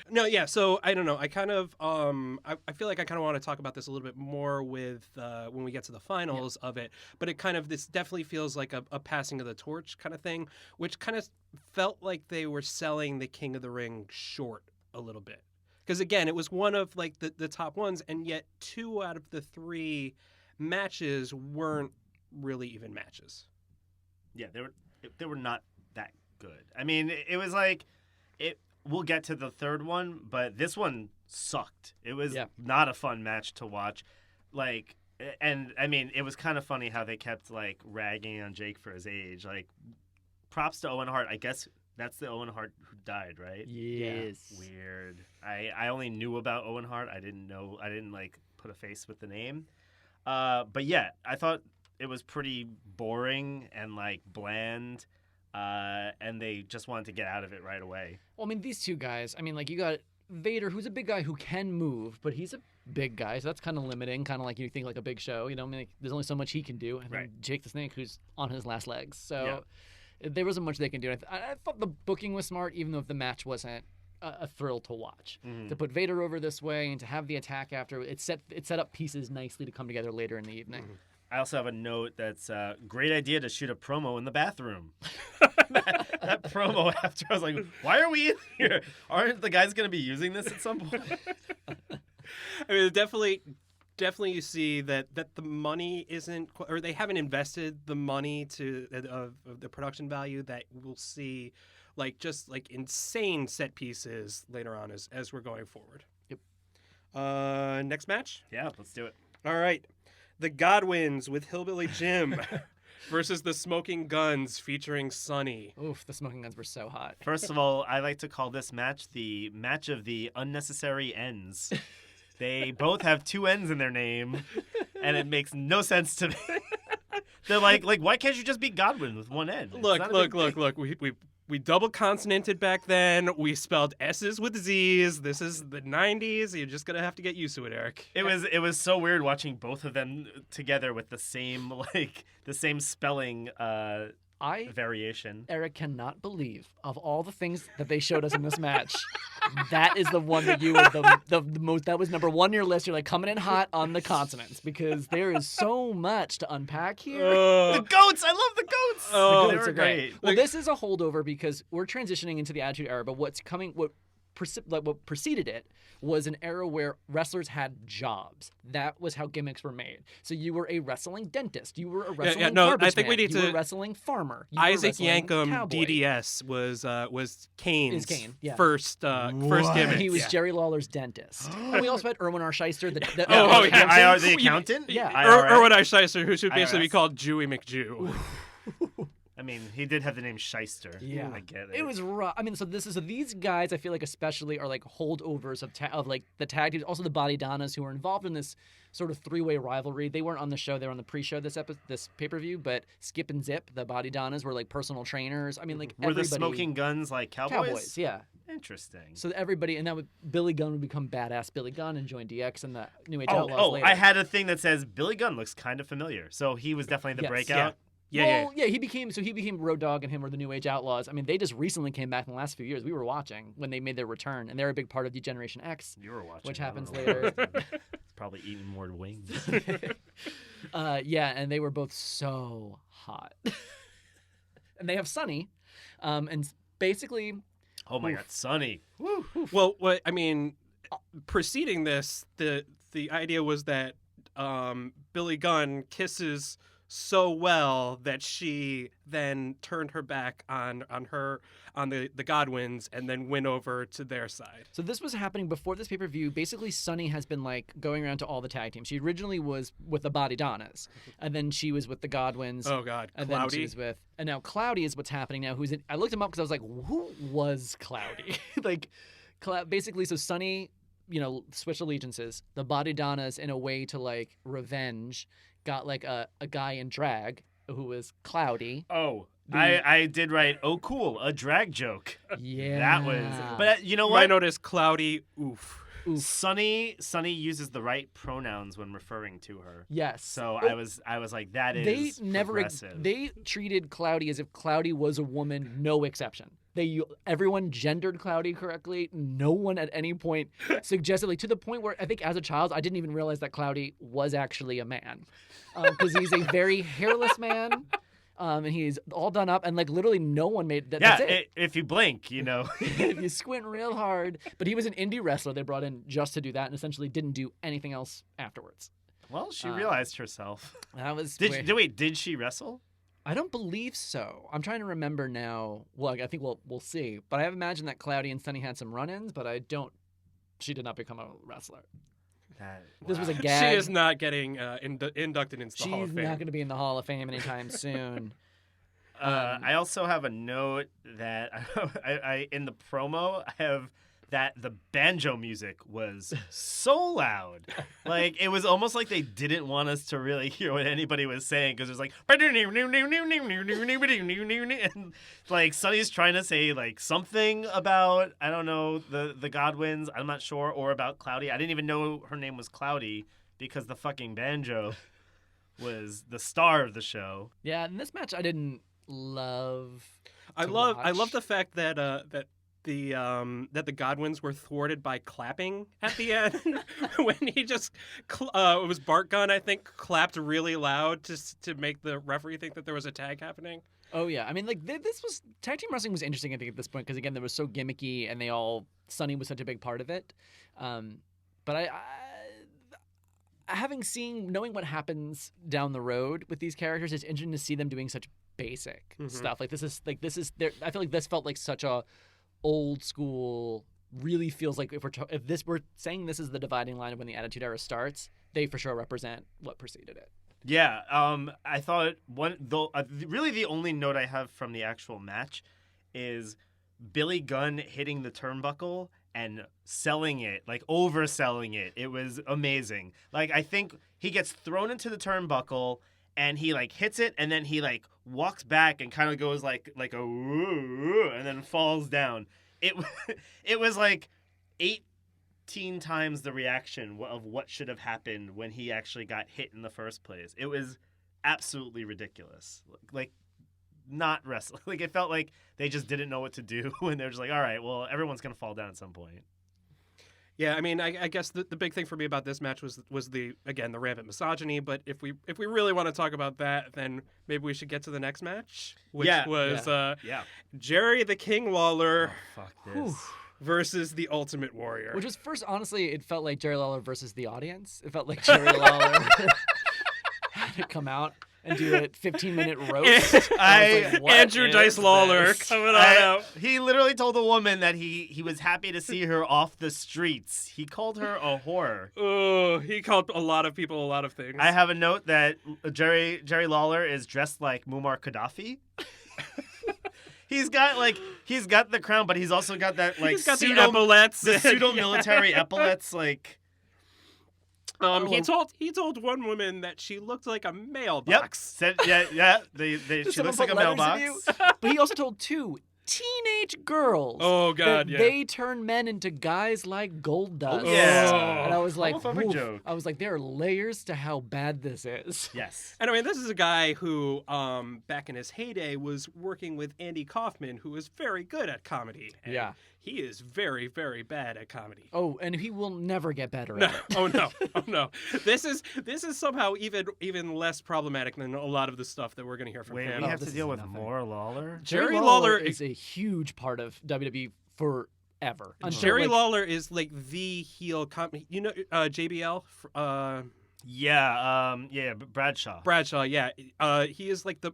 No, yeah. So I don't know. I kind of, I feel like I kind of want to talk about this a little bit more with when we get to the finals of it. But this definitely feels like a passing of the torch kind of thing, which kind of felt like they were selling the King of the Ring short a little bit. Because again, it was one of like the top ones, and yet 2 out of the 3 matches weren't really even matches. Yeah, they were not that good. I mean, it was like it. We'll get to the third one, but this one sucked. It was not a fun match to watch. Like, and I mean, it was kind of funny how they kept like ragging on Jake for his age. Like, props to Owen Hart. I guess that's the Owen Hart who died, right? Yes. Weird. I only knew about Owen Hart. I didn't like put a face with the name. But yeah, I thought it was pretty boring and like bland. And they just wanted to get out of it right away. Well, I mean, these 2 guys, I mean, like, you got Vader, who's a big guy who can move, but he's a big guy, so that's kind of limiting, kind of like you think like a Big Show, you know, I mean, like, there's only so much he can do. And then Jake the Snake, who's on his last legs. So there wasn't much they can do. I thought the booking was smart, even though if the match wasn't a thrill to watch. Mm-hmm. To put Vader over this way and to have the attack after, it set up pieces nicely to come together later in the evening. Mm-hmm. I also have a note that's a great idea to shoot a promo in the bathroom. that promo after, I was like, why are we in here? Aren't the guys going to be using this at some point? I mean, definitely you see that the money isn't, or they haven't invested the money of the production value that we'll see, like just like insane set pieces later on as we're going forward. Yep. Next match. Yeah, let's do it. All right. The Godwins with Hillbilly Jim versus the Smoking Guns featuring Sonny. Oof, the Smoking Guns were so hot. First of all, I like to call this match the match of the unnecessary ends. They both have 2 N's in their name, and it makes no sense to me. They're like, why can't you just be Godwin with 1 N? Look. We double consonanted back then. We spelled S's with Z's. This is the 90s. You're just going to have to get used to it, Eric. It was so weird watching both of them together with the same spelling variation. Eric cannot believe of all the things that they showed us in this match. That is the one that you were the most. That was number 1 on your list. You're like coming in hot on the consonants because there is so much to unpack here. The goats! I love the goats. The They goats were are great. great. Well, this is a holdover because we're transitioning into the Attitude Era, but what preceded it was an era where wrestlers had jobs. That was how gimmicks were made. So you were a wrestling dentist. You were a wrestling garbage I think we man. need you to. were a wrestling farmer. You were Isaac wrestling Yankem cowboy. DDS was Kane's Is Kane, yeah. first gimmick. He was Yeah. Jerry Lawler's dentist. And we also had Erwin R. Shyster. The IR, the accountant? Yeah. Erwin I. Shyster, who should basically be IRS. called Jewy McJew. I mean, he did have the name Shyster. Yeah, I get it. It was rough. I mean, so these guys, I feel like especially are like holdovers of like the tag teams, also the Body Donnas who were involved in this sort of 3-way rivalry. They weren't on the show; they were on the pre-show this pay-per-view. But Skip and Zip, the Body Donnas, were like personal trainers. I mean, like were the everybody, Smoking Guns like cowboys? yeah. Interesting. So everybody, and that would Billy Gunn would become badass Billy Gunn and join DX and the New Age Outlaws Oh, later. I had a thing that says Billy Gunn looks kind of familiar. So he was definitely the Yes. breakout. Yeah. He became Road Dogg and him were the New Age Outlaws. I mean, they just recently came back in the last few years. We were watching when they made their return, and they're a big part of the Generation X, You were watching. which I don't happens know. later. It's probably eating more wings. Yeah, and they were both so hot. And they have Sonny, and basically, Oh my God, Sonny. Well, what I mean, preceding this, the idea was that Billy Gunn kisses so well that she then turned her back on the Godwins and then went over to their side. So this was happening before this pay-per-view. Basically, Sunny has been like going around to all the tag teams. She originally was with the Body Donnas, and then she was with the Godwins. Oh God, And Cloudy. then she was with, and now Cloudy is what's happening now. I looked him up because I was like, who was Cloudy? Like, basically, so Sunny, switched allegiances. The Body Donnas, in a way to like revenge, got like a guy in drag who was Cloudy. Oh, I did write, oh, cool, a drag joke. Yeah. That was, but you know what? My note is Cloudy, oof. Sunny uses the right pronouns when referring to her. Yes. So I was like, that They is never progressive. they treated Cloudy as if Cloudy was a woman, no exception. Everyone gendered Cloudy correctly. No one at any point suggested, like, to the point where I think as a child I didn't even realize that Cloudy was actually a man, because he's a very hairless man, and he's all done up, and like literally no one made that. Yeah, That's it. If you blink, If you squint real hard. But he was an indie wrestler they brought in just to do that, and essentially didn't do anything else afterwards. Well, she realized herself. That was Did she wrestle? I don't believe so. I'm trying to remember now. Well, I think we'll see. But I have imagined that Cloudy and Sunny had some run-ins, but she did not become a wrestler. This was a gag. She is not getting inducted into the Hall of She's Fame. not going to be in the Hall of Fame anytime soon. I also have a note that I in the promo I have that the banjo music was so loud. Like, it was almost like they didn't want us to really hear what anybody was saying, because it was like, and like Sonny's trying to say like something about, I don't know, the Godwins, I'm not sure, or about Cloudy. I didn't even know her name was Cloudy because the fucking banjo was the star of the show. Yeah, in this match I didn't love. I love the fact that that the Godwins were thwarted by clapping at the end when he just it was Bart Gunn, I think, clapped really loud to make the referee think that there was a tag happening. Oh yeah, I mean, like this was tag team wrestling was interesting, I think, at this point, because again, they were so gimmicky and Sunny was such a big part of it. But I knowing what happens down the road with these characters, it's interesting to see them doing such basic stuff. Like this is I feel like this felt like such a old school. Really feels like if we're saying this is the dividing line of when the Attitude Era starts, they for sure represent what preceded it. Yeah, I thought really the only note I have from the actual match is Billy Gunn hitting the turnbuckle and selling it, like overselling it. It was amazing. Like, I think he gets thrown into the turnbuckle and he like hits it, and then he like walks back and kind of goes like a woo, and then falls down. It was like 18 times the reaction of what should have happened when he actually got hit in the first place. It was absolutely ridiculous. Like not wrestling. Like, it felt like they just didn't know what to do, and they're just like, all right, well, everyone's gonna fall down at some point. Yeah, I mean, I guess the big thing for me about this match was the rampant misogyny. But if we really want to talk about that, then maybe we should get to the next match, which was Jerry the King Lawler Fuck this. versus the Ultimate Warrior. Which was first, honestly, it felt like Jerry Lawler versus the audience. It felt like Jerry Lawler had to come out and do a 15-minute roast. Andrew Dice Lawler coming on out. He literally told a woman that he was happy to see her off the streets. He called her a whore. Oh, he called a lot of people a lot of things. I have a note that Jerry Lawler is dressed like Muammar Gaddafi. He's got the crown, but he's also got that like he's got the epaulets, the pseudo military epaulets, like. He told one woman that she looked like a mailbox. Yep. Said, yeah. She looks like a mailbox. But he also told two teenage girls. Oh God, that they turn men into guys like Gold Dust. Yeah. And I was like, homophobic joke. I was like, there are layers to how bad this is. Yes. And I mean, this is a guy who, back in his heyday, was working with Andy Kaufman, who is very good at comedy. And yeah. He is very, very bad at comedy. Oh, and he will never get better at it. Oh no. This is somehow even less problematic than a lot of the stuff that we're going to hear from him. We have to deal with more Lawler? Jerry Lawler is a huge part of WWE forever. Jerry Lawler is like the heel. You know, JBL. Yeah, Bradshaw. Bradshaw, yeah. He is like the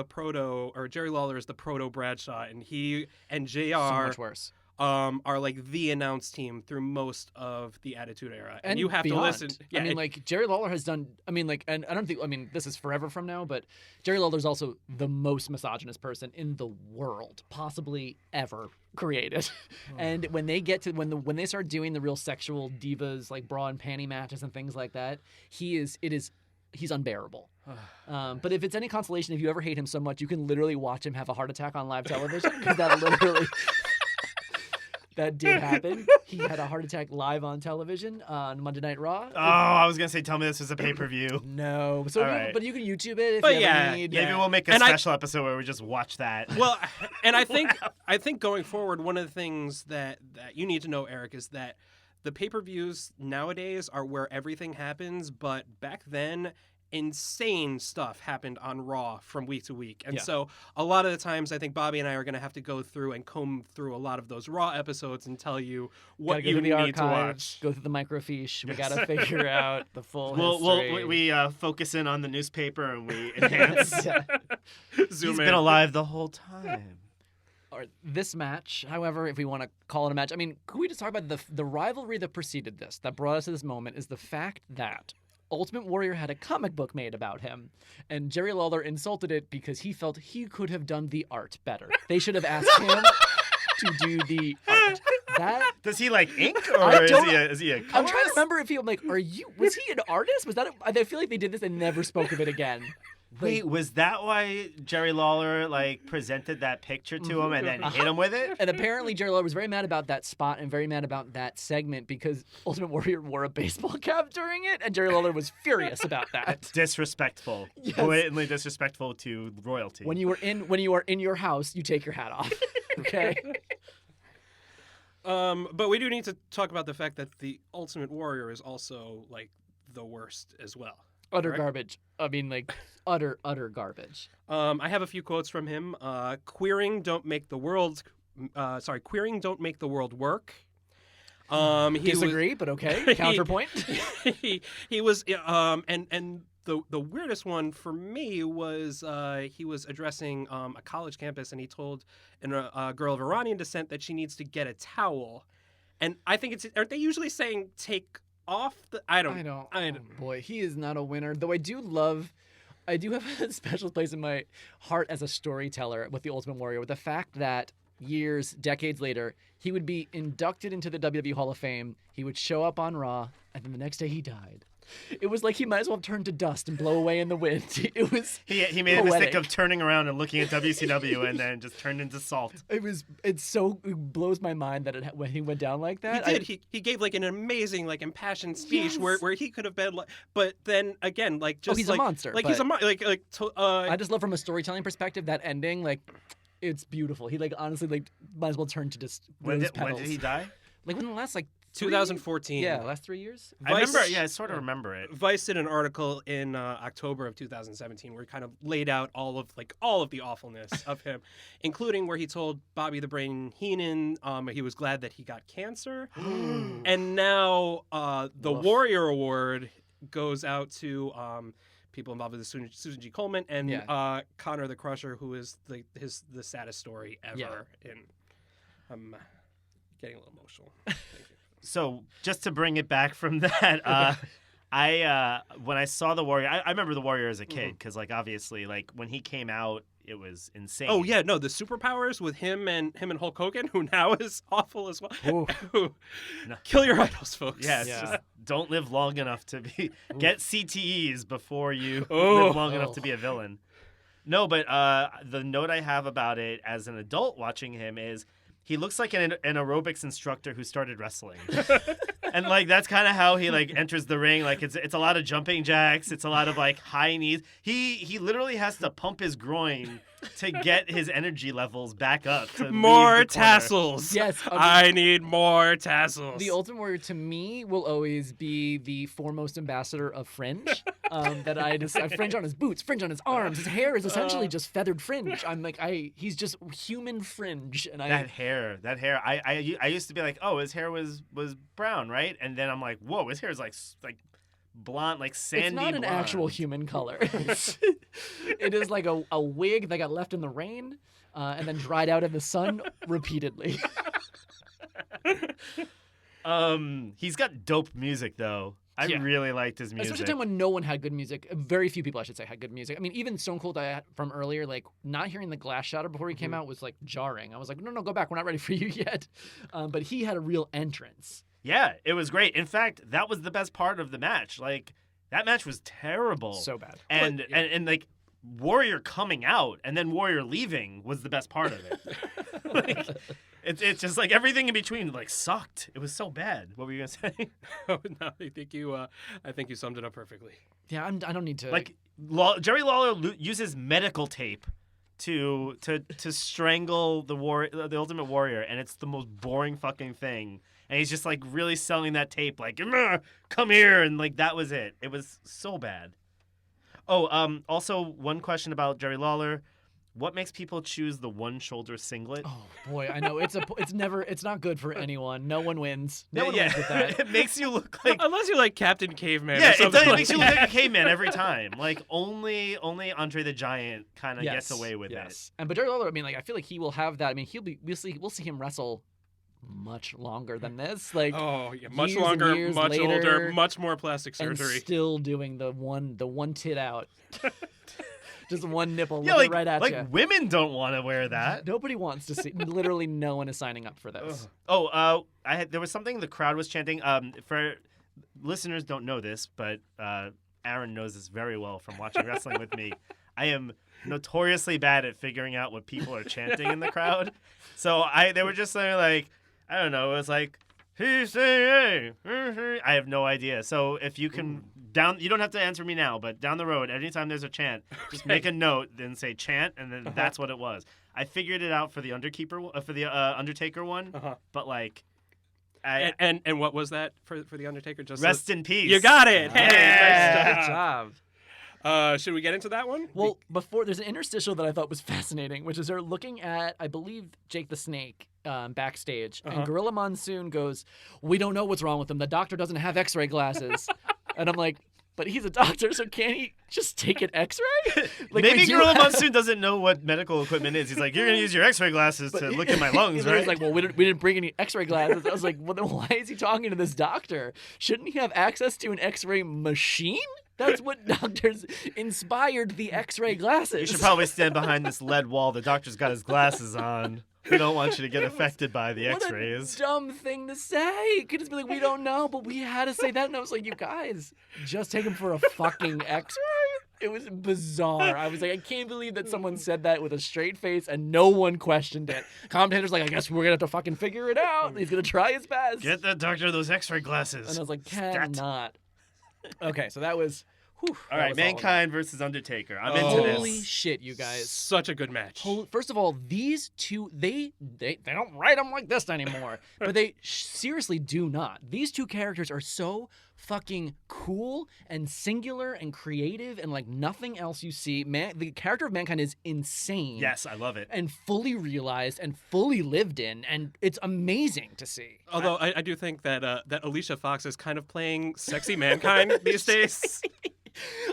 proto, or Jerry Lawler is the proto Bradshaw, and he and JR So much worse. are like the announce team through most of the Attitude Era, and you have beyond. to listen. Yeah, I mean, like Jerry Lawler has done. I mean, like, and I don't think. I mean, this is forever from now, but Jerry Lawler's also the most misogynist person in the world, possibly ever created. And when they get to when they start doing the real sexual divas like bra and panty matches and things like that, he's unbearable. But if it's any consolation, if you ever hate him so much, you can literally watch him have a heart attack on live television, because that literally. That did happen. He had a heart attack live on television on Monday Night Raw. Oh, I was gonna say, tell me this was a pay-per-view. No, so Right. but you can YouTube it if But you yeah, ever need. Maybe we'll make a special episode where we just watch that. Well, and I think going forward, one of the things that you need to know, Eric, is that the pay-per-views nowadays are where everything happens, but back then insane stuff happened on Raw from week to week. And Yeah. so a lot of the times I think Bobby and I are going to have to go through and comb through a lot of those Raw episodes and tell you what Gotta go you through the need to archives, watch. go through the microfiche. We gotta figure out the full We'll history. we focus in on the newspaper and we enhance. Yeah. Zoom He's in. been alive the whole time. Or this match, however, if we want to call it a match, I mean, could we just talk about the rivalry that preceded this, that brought us to this moment, is the fact that Ultimate Warrior had a comic book made about him, and Jerry Lawler insulted it because he felt he could have done the art better. They should have asked him to do the art. That Does he like ink, I or is don't- he a I'm trying to colorist? remember if he was he an artist? Was that I feel like they did this and never spoke of it again. Wait, was that why Jerry Lawler like presented that picture to him and then hit him with it? And apparently Jerry Lawler was very mad about that spot and very mad about that segment because Ultimate Warrior wore a baseball cap during it, and Jerry Lawler was furious about that. Disrespectful, Yes. blatantly disrespectful to royalty. When you are in your house, you take your hat off. Okay. But we do need to talk about the fact that the Ultimate Warrior is also like the worst as well. Utter Right. garbage. I mean, like utter garbage. I have a few quotes from him. Queering don't make the world. Queering don't make the world work. He Disagree, but okay. Counterpoint. he was and the weirdest one for me was he was addressing a college campus, and he told a girl of Iranian descent that she needs to get a towel, and I think aren't they usually saying take off the I don't. Oh, boy, he is not a winner. Though I do have a special place in my heart as a storyteller with the Ultimate Warrior, with the fact that decades later, he would be inducted into the WWE Hall of Fame. He would show up on Raw, and then the next day he died. It was like he might as well have turned to dust and blow away in the wind. It was He made a poetic. mistake of turning around and looking at WCW and then just turned into salt. It blows my mind that when he went down like that. He did. He gave like an amazing, like impassioned speech Yes. where he could have been like, but then again, like just he's a like, monster, Like he's a I just love from a storytelling perspective that ending, like it's beautiful. He like honestly like might as well turn to just When rose did, when petals. did he die? Like within the last 2014. Yeah, last 3 years. I remember. Yeah, I sort of remember it. Vice did an article in October of 2017 where he kind of laid out all of the awfulness of him, including where he told Bobby the Brain Heenan he was glad that he got cancer, and now the Woof. Warrior Award goes out to people involved with Susan G. Coleman and Yeah. Connor the Crusher, who is the saddest story ever. Yeah. In I'm getting a little emotional. So just to bring it back from that, I when I saw the Warrior, I remember the Warrior as a kid because like obviously like when he came out, it was insane. Oh yeah, no, the superpowers with him and Hulk Hogan, who now is awful as well. Oof. Kill your idols, folks. Yes, Yeah. just don't live long enough to be get CTEs before you Oh. live long enough to be a villain. No, but the note I have about it as an adult watching him is he looks like an aerobics instructor who started wrestling. And like that's kind of how he like enters the ring. Like it's a lot of jumping jacks, it's a lot of like high knees. He literally has to pump his groin to get his energy levels back up. To leave More the corner. tassels. Yes, I need more tassels. The Ultimate Warrior to me will always be the foremost ambassador of fringe. That fringe on his boots, fringe on his arms. His hair is essentially just feathered fringe. I'm like, he's just human fringe, and That hair. I used to be like, oh, his hair was brown, right? And then I'm like, whoa, his hair is like blonde, like sandy It's not an blonde. actual human color. It is like a wig that got left in the rain and then dried out in the sun repeatedly. He's got dope music though. I Yeah. really liked his music. Especially a time when no one had good music. Very few people, I should say, had good music. I mean, even Stone Cold from earlier, like not hearing the Glass Shatter before he came out was like jarring. I was like, no, go back. We're not ready for you yet. But he had a real entrance. Yeah, it was great. In fact, that was the best part of the match. Like that match was terrible. So bad. And and like Warrior coming out and then Warrior leaving was the best part of it. Like, it's just like everything in between like sucked. It was so bad. What were you gonna say? Oh, no, I think you summed it up perfectly. Yeah, I don't need to. Like Jerry Lawler uses medical tape to strangle the Ultimate Warrior, and it's the most boring fucking thing. And he's just like really selling that tape, like come here, and like that was it. It was so bad. Oh, also one question about Jerry Lawler. What makes people choose the one shoulder singlet? Oh boy, I know it's not good for anyone. No one wins. No one wins with that. It makes you look like Unless you're like Captain Caveman. yeah, or it something does. It like makes you that. look like a caveman every time. Like only Andre the Giant kind of gets away with it. And but Jerry Lawler, I mean, like I feel like he will have that. I mean, we'll see him wrestle much longer than this. Like Oh, yeah, much years and longer, years much later, older, much more plastic and surgery. still doing the one tit out. Just one nipple Yeah, looking like right at like you. women don't want to wear that. Nobody wants to see. Literally, no one is signing up for this. Oh, there was something the crowd was chanting. For listeners don't know this, but Aaron knows this very well from watching wrestling with me. I am notoriously bad at figuring out what people are chanting in the crowd. So they were just saying like, I don't know, it was like, he's saying, I have no idea. So if you can you don't have to answer me now, but down the road, anytime there's a chant, just make a note, then say chant, and then that's what it was. I figured it out for the Undertaker one, but like, And what was that for the Undertaker? Just rest in peace. You got it. Hey, Yeah. nice Good job. Should we get into that one? Well, before there's an interstitial that I thought was fascinating, which is they're looking at, I believe, Jake the Snake backstage, and Gorilla Monsoon goes, "We don't know what's wrong with him. The doctor doesn't have X-ray glasses," and I'm like, "But he's a doctor, so can't he just take an X-ray?" Like, Maybe we do Gorilla have- Monsoon doesn't know what medical equipment is. He's like, you're gonna use your X-ray glasses to look at my lungs, He right? was like, "Well, we didn't bring any X-ray glasses." I was like, "Well, then why is he talking to this doctor? Shouldn't he have access to an X-ray machine?" That's what doctors inspired the X-ray glasses. You should probably stand behind this lead wall. The doctor's got his glasses on. We don't want you to get affected by the What X-rays. a dumb thing to say. You could just be like, "We don't know," but we had to say that, and I was like, "You guys, just take him for a fucking X-ray." It was bizarre. I was like, I can't believe that someone said that with a straight face and no one questioned it. Commentator's like, "I guess we're gonna have to fucking figure it out." He's gonna try his best. Get the doctor those X-ray glasses. And I was like, Stat. cannot. Okay, so that was. Whew, All that right, was Mankind versus Undertaker. I'm Oh. into Holy this. shit, you guys. Such a good match. First of all, these two, they don't write them like this anymore. But they seriously do not. These two characters are so fucking cool and singular and creative and like nothing else you see. The character of Mankind is insane. Yes, I love it. And fully realized and fully lived in. And it's amazing to see. Although I do think that that Alicia Fox is kind of playing sexy Mankind these days.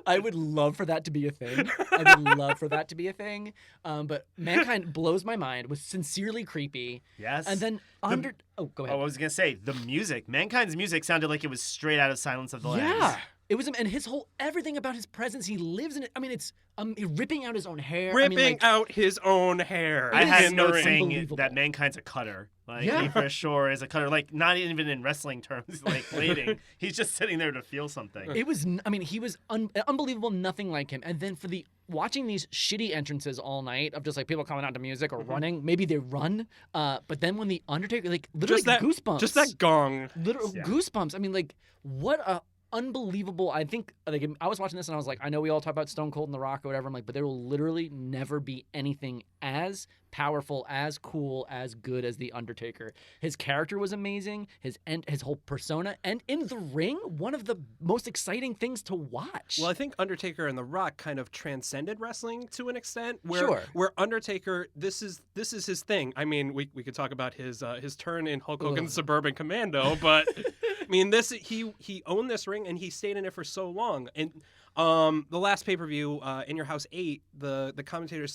I would love for that to be a thing. I would love for that to be a thing. But Mankind blows my mind, was sincerely creepy. Yes. And then go ahead. Oh, I was gonna say the music. Mankind's music sounded like it was straight out of Silence of the Lambs. Yeah. It was, and his everything about his presence, he lives in it. I mean, it's ripping out his own hair. Ripping out his own hair. I had in the notes ring. saying Unbelievable. that Mankind's a cutter. Like, Yeah. he for sure is a cutter. Like, not even in wrestling terms, like blading. He's just sitting there to feel something. It was, I mean, he was unbelievable, nothing like him. And then for watching these shitty entrances all night of just like people coming out to music or running, maybe they run. But then when the Undertaker, like literally goosebumps. Just that gong. Literal goosebumps. I mean, like, what a unbelievable. I think like I was watching this and I was like, I know we all talk about Stone Cold and The Rock or whatever. I'm like, but there will literally never be anything as powerful, as cool, as good as The Undertaker. His character was amazing. His whole persona, and in the ring, one of the most exciting things to watch. Well, I think Undertaker and The Rock kind of transcended wrestling to an extent. Where Undertaker, this is his thing. I mean, we could talk about his turn in Hulk Hogan's Suburban Commando, but I mean, he owned this ring and he stayed in it for so long. And the last pay-per-view, In Your House 8, the commentator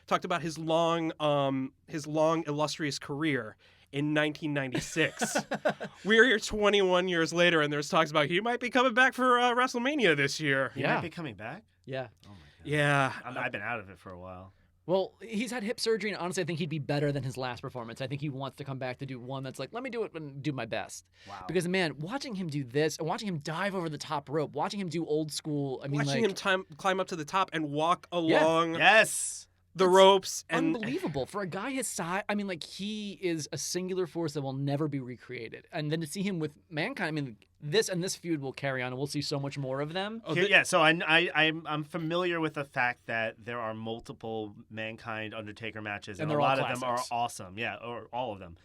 talked about his long illustrious career in 1996. We're here 21 years later, and there's talks about he might be coming back for WrestleMania this year. He might be coming back? Yeah. Oh, my God. Yeah. I've been out of it for a while. Well, he's had hip surgery, and honestly, I think he'd be better than his last performance. I think he wants to come back to do one that's like, let me do it and do my best. Wow. Because, man, watching him do this, and watching him dive over the top rope, watching him do old school, I mean, watching him climb up to the top and walk along Yes. the ropes. And unbelievable. For a guy his size, I mean, like, he is a singular force that will never be recreated. And then to see him with Mankind, I mean, this feud will carry on, and we'll see so much more of them. So I'm familiar with the fact that there are multiple Mankind Undertaker matches, and a lot of them are awesome. Yeah, or all of them.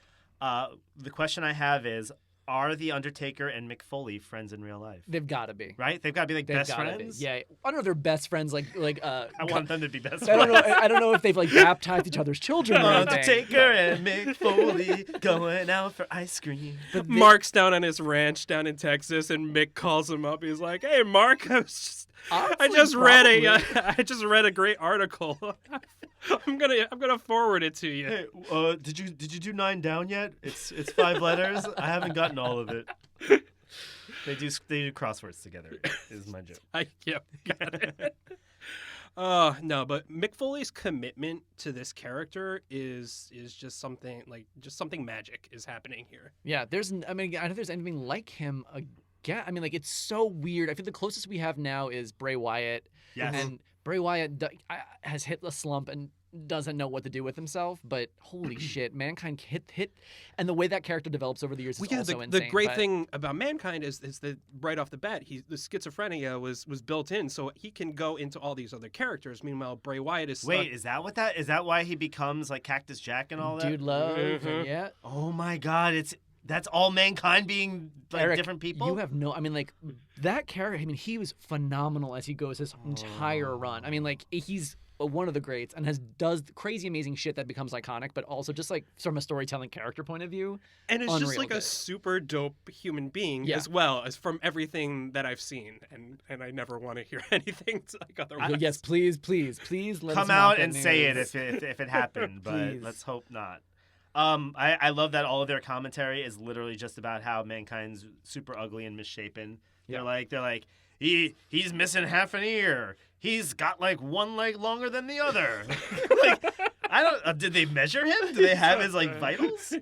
The question I have is, are the Undertaker and Mick Foley friends in real life? They've got to be. Right? They've got to be like best friends? Yeah. I don't know if they're best friends like I want them to be best friends. I don't know if they've like baptized each other's children or anything. Undertaker and Mick Foley going out for ice cream. Mark's down on his ranch down in Texas, and Mick calls him up. He's like, "Hey, Mark, I just read a great article. I'm gonna forward it to you." Hey, did you do 9 down yet? It's 5 letters. I haven't gotten all of it. They do crosswords together. Is my joke. Got it. No, but Mick Foley's commitment to this character is just something magic is happening here. Yeah, I don't know if there's anything like him again. I mean, like, it's so weird. I think the closest we have now is Bray Wyatt. Yes. And Bray Wyatt has hit a slump and doesn't know what to do with himself, but holy shit, Mankind hit, and the way that character develops over the years is also insane. The great thing about Mankind is that right off the bat, the schizophrenia was built in, so he can go into all these other characters. Meanwhile, Bray Wyatt is Wait, is that why he becomes like Cactus Jack and all that? Dude Love, yeah. Oh my God, that's all Mankind being like Eric, different people? You have no, I mean, like, that character, I mean, he was phenomenal as he goes his entire run. I mean, like, he's one of the greats and does crazy amazing shit that becomes iconic, but also just like from a storytelling character point of view, and it's just like a super dope human being as well, as from everything that I've seen, and I never want to hear anything like otherwise. Yes, please let come us out know and say it if it happened, but let's hope not. I love that all of their commentary is literally just about how Mankind's super ugly and misshapen. They're like he's missing half an ear. He's got like one leg longer than the other. Like, I don't. Did they measure him? Do they have his like vitals?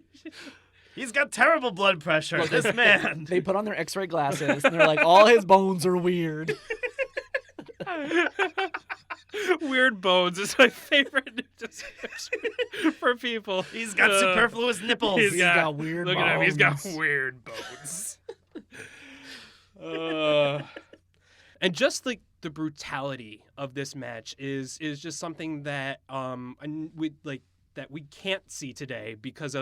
He's got terrible blood pressure. Look, this man. They put on their X-ray glasses and they're like, all his bones are weird. Weird bones is my favorite description for people. He's got superfluous nipples. He's got weird bones. Look at him. He's got weird bones. And just like the brutality of this match is just something that that we can't see today because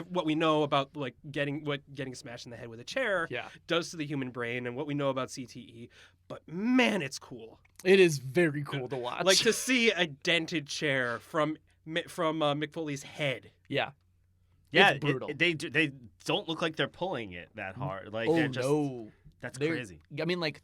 what we know about like getting smashed in the head with a chair does to the human brain, and what we know about CTE. But man, it's cool. It is very cool to watch. Like to see a dented chair from Mick Foley's head. Yeah. Yeah, it's brutal. They don't look like they're pulling it that hard. Like they're just, that's crazy. I mean, like,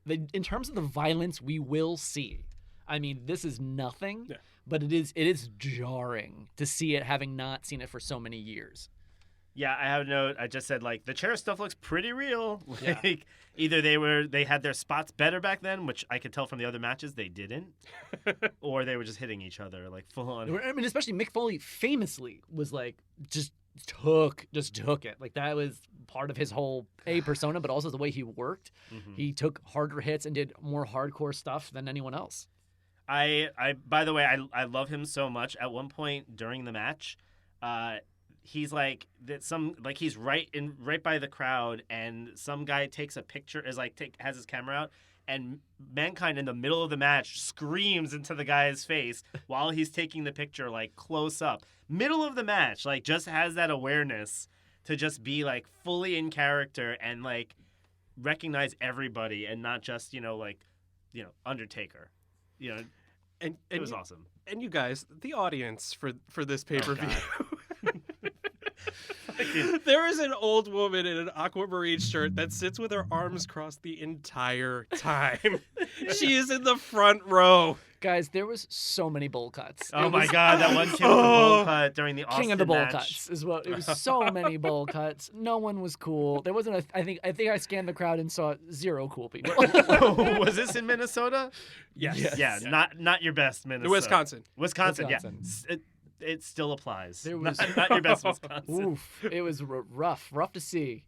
in terms of the violence we will see, I mean, this is nothing, but it is jarring to see it, having not seen it for so many years. Yeah, I have a note. I just said, like, the chair stuff looks pretty real. Like, either they had their spots better back then, which I could tell from the other matches they didn't, or they were just hitting each other, like, full on. I mean, especially Mick Foley famously was, like, just took it. Like, that was part of his whole persona, but also the way he worked. Mm-hmm. He took harder hits and did more hardcore stuff than anyone else. By the way, I love him so much. At one point during the match, he's like he's right by the crowd, and some guy takes a picture, has his camera out, and Mankind in the middle of the match screams into the guy's face while he's taking the picture, like close up, middle of the match, like just has that awareness to just be like fully in character and like recognize everybody and not just Undertaker, and it was awesome. And you guys, the audience for this pay-per-view. There is an old woman in an aquamarine shirt that sits with her arms crossed the entire time. She is in the front row. Guys, there was so many bowl cuts. Oh It my was god, that one kid with the bowl cut during the Austin King of the bowl match. cuts is what it was. So many bowl cuts. No one was cool. There wasn't a. I think I scanned the crowd and saw 0 cool people. Was this in Minnesota? Yes. Yeah, not your best Minnesota. Wisconsin. Wisconsin. Wisconsin. Yeah. It still applies. There was- not your best Wisconsin. Oof! It was rough to see.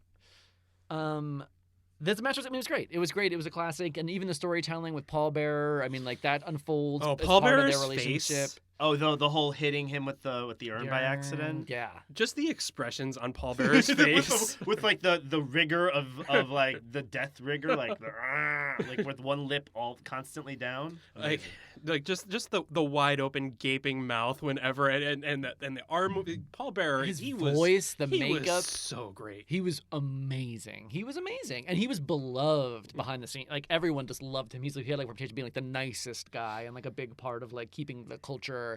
This match was. I mean, it was great. It was great. It was a classic, and even the storytelling with Paul Bearer. I mean, like that unfolds. Oh, as Paul part of Bearer's their relationship. face. Oh, the whole hitting him with the urn by accident. Yeah. Just the expressions on Paul Bearer's face. with like the rigor of like the death rigor, like like with one lip all constantly down. like just the wide open gaping mouth whenever and the arm movie. Paul Bearer, His he voice, the he makeup. was so great. He was amazing. And he was beloved behind the scene. Like everyone just loved him. He had like a reputation of being like the nicest guy and like a big part of like keeping the culture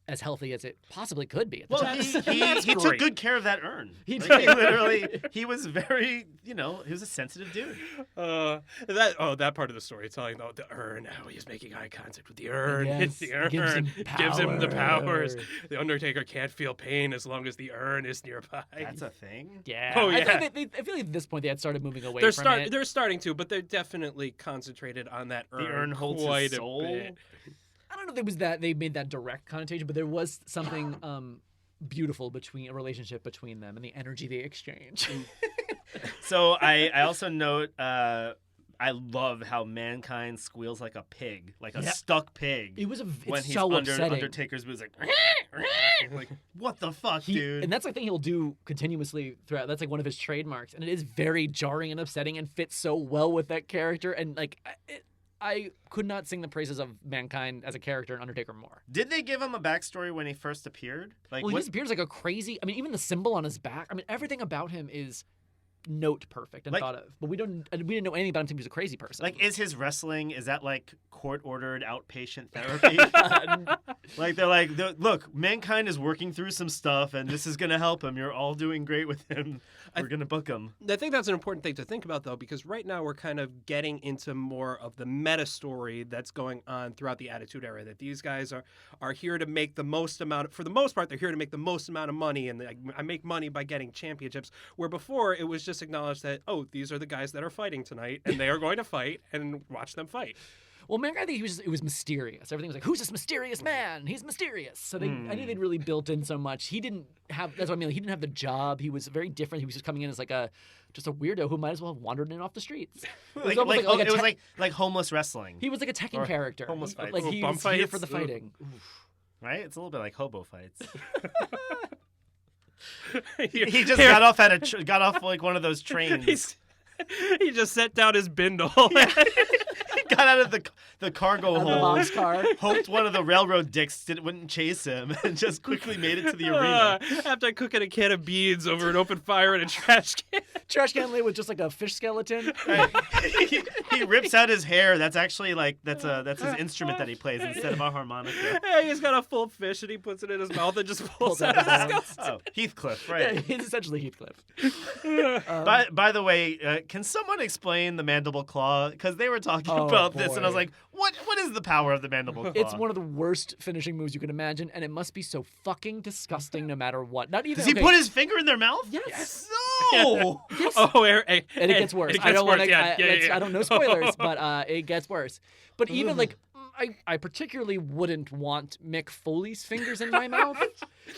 as healthy as it possibly could be. At the Well, time. he took good care of that urn. He Like, did. literally, he was very, he was a sensitive dude. That part of the storytelling though, the urn, how he's making eye contact with the urn. Yes, The urn gives him gives him the powers. power. The Undertaker can't feel pain as long as the urn is nearby. That's a thing. Yeah. Oh, yeah. I feel like at this point they had started moving away they're from it. they're starting to, but they're definitely concentrated on that urn. The urn holds his quite soul. a bit. I don't know if it was that they made that direct connotation, but there was something beautiful between a relationship between them and the energy they exchange. So I also note I love how Mankind squeals like a pig, like a stuck pig. It's when he's so under upsetting. Undertaker's moves, like what the fuck, dude? And that's the thing he'll do continuously throughout. That's like one of his trademarks, and it is very jarring and upsetting, and fits so well with that character. And like, I could not sing the praises of Mankind as a character in Undertaker more. Did they give him a backstory when he first appeared? Like, Well, he what? just appears like a crazy. I mean, even the symbol on his back. I mean, everything about him is note perfect and Like- thought of. But we didn't know anything about him until he was a crazy person. Like, is his wrestling, is that like court-ordered outpatient therapy? Like, they're like, look, Mankind is working through some stuff, and this is going to help him. You're all doing great with him. We're going to book him. I think that's an important thing to think about, though, because right now we're kind of getting into more of the meta story that's going on throughout the Attitude Era. That these guys are here to make the most amount. For the most part, they're here to make the most amount of money, and I make money by getting championships. Where before it was just acknowledged that these are the guys that are fighting tonight, and they are going to fight, and watch them fight. Well, Mankind, I think it was mysterious. Everything was like, who's this mysterious man? He's mysterious. So I think they'd really built in so much. He didn't have. That's what I mean. Like, he didn't have the job. He was very different. He was just coming in as like just a weirdo who might as well have wandered in off the streets. It was almost It was like homeless wrestling, he was like a Tekken Or character. homeless fights. Like Ooh, he bum was here fights? for the Ooh. fighting. right? It's a little bit like hobo fights. he He just got off like one of those trains. He just set down his bindle. Got out of the cargo Out of the hole. boxcar. Hoped one of the railroad dicks wouldn't chase him, and just quickly made it to the arena. After cooking a can of beans over an open fire in a trash can. Trash can lid with just like a fish skeleton. He rips out his hair. That's actually like that's his instrument that he plays instead of a harmonica. Hey, he's got a full fish and he puts it in his mouth and just pulls out his bones. Oh, Heathcliff, Yeah, right? he's essentially Heathcliff. By the way, can someone explain the mandible claw? Because they were talking Oh, about this, and I was boy. like, what is the power of the mandible claw? It's one of the worst finishing moves you can imagine, and it must be so fucking disgusting no matter what. Not even. Does he okay, put his finger in their mouth? Yes. No. Oh, and And it gets worse. I don't want to. I don't know spoilers, but it gets worse. But even like, I particularly wouldn't want Mick Foley's fingers in my mouth.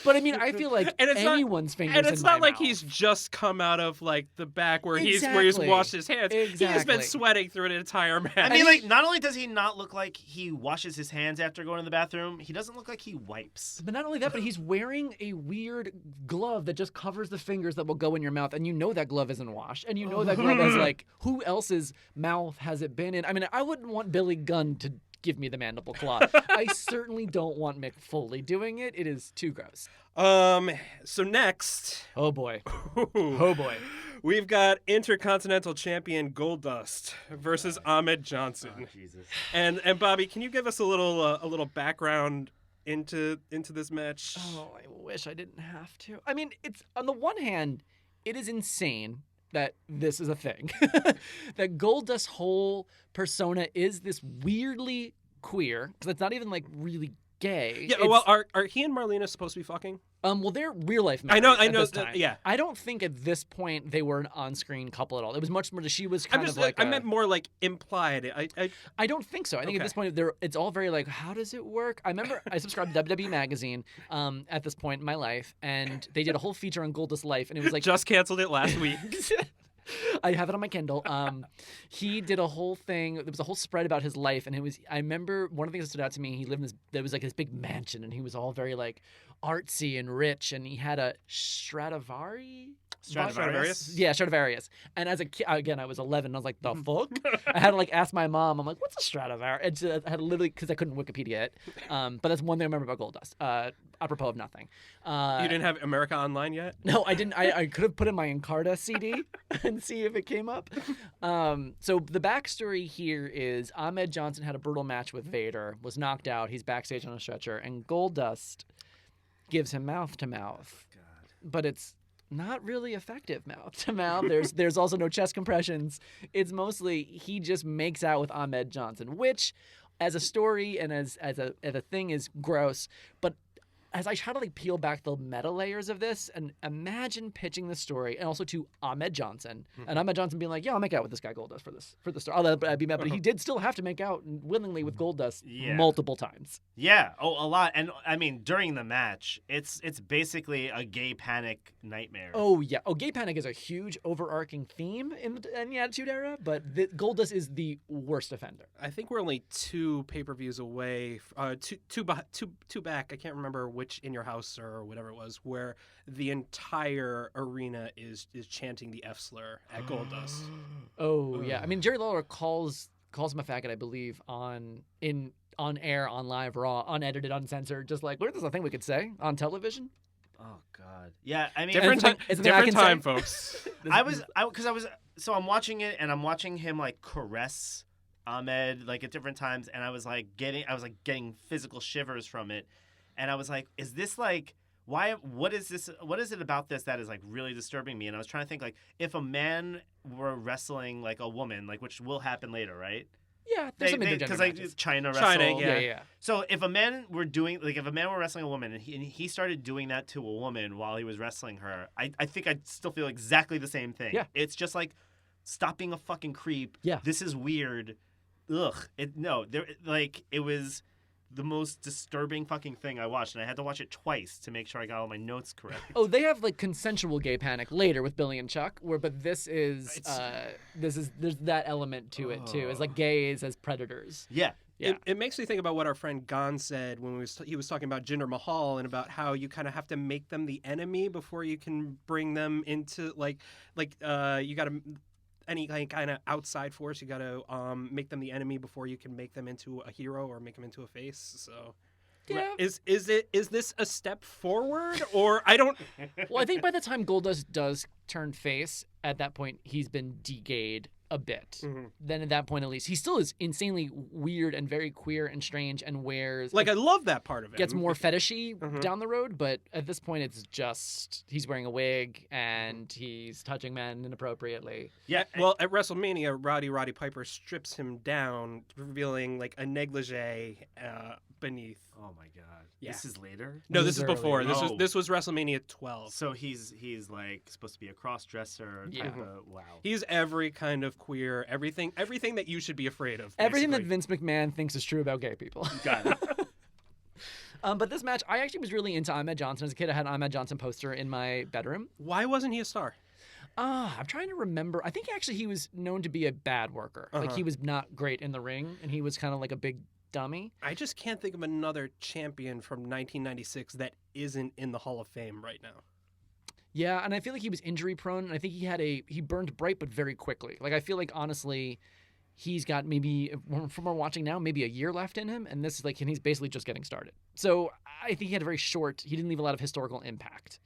But I mean, I feel like And it's not- anyone's fingers. And it's in my not like mouth. he's just come out of like the back where he's Exactly. washed his hands. He's been Exactly. sweating through an entire match. I mean, like, not only does he not look like he washes his hands after going to the bathroom, he doesn't look like he wipes. But not only that, but he's wearing a weird glove that just covers the fingers that will go in your mouth, and you know that glove isn't washed, and you know that glove is like, who else's mouth has it been in? I mean, I wouldn't want Billy Gunn to give me the mandible claw. I certainly don't want Mick Foley doing it. It is too gross. So next, Oh boy. Oh boy. we've got Intercontinental Champion Goldust versus Ahmed Johnson. Jesus. And Bobby, can you give us a little background into this match? Oh, I wish I didn't have to. I mean, it's on the one hand, it is insane that this is a thing. That Goldust's whole persona is this weirdly queer, because it's not even like really gay. Yeah, well, are he and Marlena supposed to be fucking? Well, they're real life I married. know. This time. Yeah. I don't think at this point they were an on-screen couple at all. It was much more that she was kind of like. I meant more like implied. I don't think so. I think at this point it's all very like, how does it work? I remember I subscribed to WWE magazine at this point in my life, and they did a whole feature on Goldust's life, and it was like just canceled it last week. I have it on my Kindle. He did a whole thing. There was a whole spread about his life, and it was. I remember one of the things that stood out to me. He lived in this. There was like this big mansion, and he was all very like artsy and rich, and he had a Stradivarius. Yeah, Stradivarius. And as a kid, again, I was 11. And I was like, the fuck? I had to like ask my mom. I'm like, what's a Stradivarius? And I had to literally because I couldn't Wikipedia it. But that's one thing I remember about Goldust. Apropos of nothing. You didn't have America Online yet? No, I didn't. I could have put in my Encarta CD and see if it came up. So the backstory here is Ahmed Johnson had a brutal match with Vader, was knocked out. He's backstage on a stretcher, and Goldust gives him mouth to mouth. But it's not really effective mouth to mouth. There's also no chest compressions. It's mostly he just makes out with Ahmed Johnson, which as a story and as a thing is gross, but as I try to like peel back the meta layers of this and imagine pitching the story and also to Ahmed Johnson and Ahmed Johnson being like, yeah, I'll make out with this guy Goldust for the story. I'll be mad, but he did still have to make out willingly with Goldust multiple times. Yeah, a lot. And I mean, during the match, it's basically a gay panic nightmare. Oh yeah. Oh, gay panic is a huge overarching theme in the Attitude Era, but Goldust is the worst offender. I think we're only 2 pay-per-views away, two back. I can't remember which In Your House or whatever it was, where the entire arena is chanting the F slur at Goldust. Oh yeah. I mean, Jerry Lawler calls him a faggot, I believe, on air, on live, raw, unedited, uncensored. Just like, there's a thing we could say on television. Oh God. Yeah, I mean, different time, folks. So I'm watching it and I'm watching him like caress Ahmed like at different times, and I was getting physical shivers from it. And I was like, is this like, what is this? What is it about this that is like really disturbing me? And I was trying to think like, if a man were wrestling like a woman, like which will happen later, right? Yeah, there's some intergender because matches. like China wrestle. Yeah. So if a man were wrestling a woman and he started doing that to a woman while he was wrestling her, I think I'd still feel exactly the same thing. Yeah. It's just like, stop being a fucking creep. Yeah. This is weird. Ugh. It was the most disturbing fucking thing I watched, and I had to watch it twice to make sure I got all my notes correct. Oh, they have like consensual gay panic later with Billy and Chuck, but there's that element to it too. It's like gays as predators. Yeah. Yeah. It makes me think about what our friend Gon said when he was talking about Jinder Mahal and about how you kind of have to make them the enemy before you can bring them into you got to. Any kind of outside force, you got to make them the enemy before you can make them into a hero or make them into a face. So, yeah. Is this a step forward, or I don't? Well, I think by the time Goldust does turn face, at that point he's been de-gayed a bit. Mm-hmm. Then at that point, at least, he still is insanely weird and very queer and strange and wears... I love that part of it. Gets more fetishy down the road, but at this point, it's just... He's wearing a wig and he's touching men inappropriately. Yeah, well, at WrestleMania, Roddy Piper strips him down, revealing, a negligee beneath. Oh, my God. Yeah. This is later? No, this is before. This was WrestleMania 12. So he's supposed to be a cross-dresser. Yeah. Wow. He's every kind of queer, everything that you should be afraid of. Everything that Vince McMahon thinks is true about gay people. Got it. But this match, I actually was really into Ahmed Johnson. As a kid, I had an Ahmed Johnson poster in my bedroom. Why wasn't he a star? I'm trying to remember. I think actually he was known to be a bad worker. He was not great in the ring, and he was kind of like a big dummy. I just can't think of another champion from 1996 that isn't in the Hall of Fame right now. Yeah, and I feel like he was injury prone, and I think he burned bright but very quickly. I feel like honestly, he's got maybe, from what we're watching now, maybe a year left in him, and this is like, and he's basically just getting started. So I think he had a very short. He didn't leave a lot of historical impact.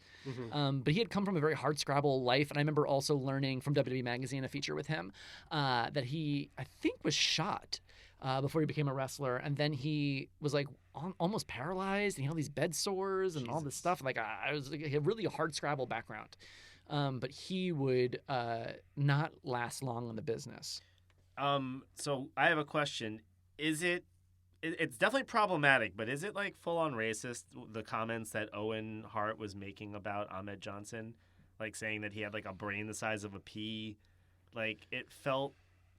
But he had come from a very hardscrabble life, and I remember also learning from WWE Magazine, a feature with him, that he, I think, was shot before he became a wrestler, and then he was like almost paralyzed, and he had all these bed sores and all this stuff. Like I was like, a really hardscrabble background, but he would not last long in the business. So I have a question. Is it's definitely problematic, but is it like full on racist, the comments that Owen Hart was making about Ahmed Johnson, like saying that he had like a brain the size of a pea? Like it felt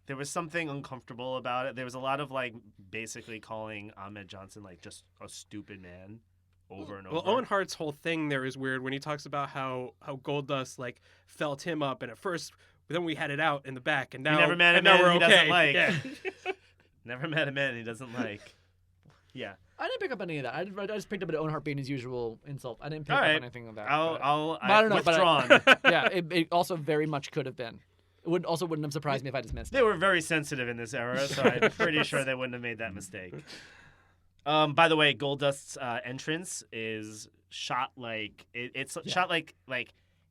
there was something uncomfortable about it. There was a lot of like basically calling Ahmed Johnson like just a stupid man over and over. Well, Owen Hart's whole thing there is weird when he talks about how Goldust like felt him up, and at first then we had it out in the back, and now he never met a now man we're he okay. doesn't like. Yeah. Never met a man he doesn't like. Yeah. I didn't pick up any of that. I just picked up an Owen Hart being his usual insult. I didn't pick All right. up anything of that. I've withdrawn. Yeah, it also very much could have been. It wouldn't have surprised me if I just missed it. They were very sensitive in this era, so I'm pretty sure they wouldn't have made that mistake. By the way, Goldust's entrance is shot like it's shot like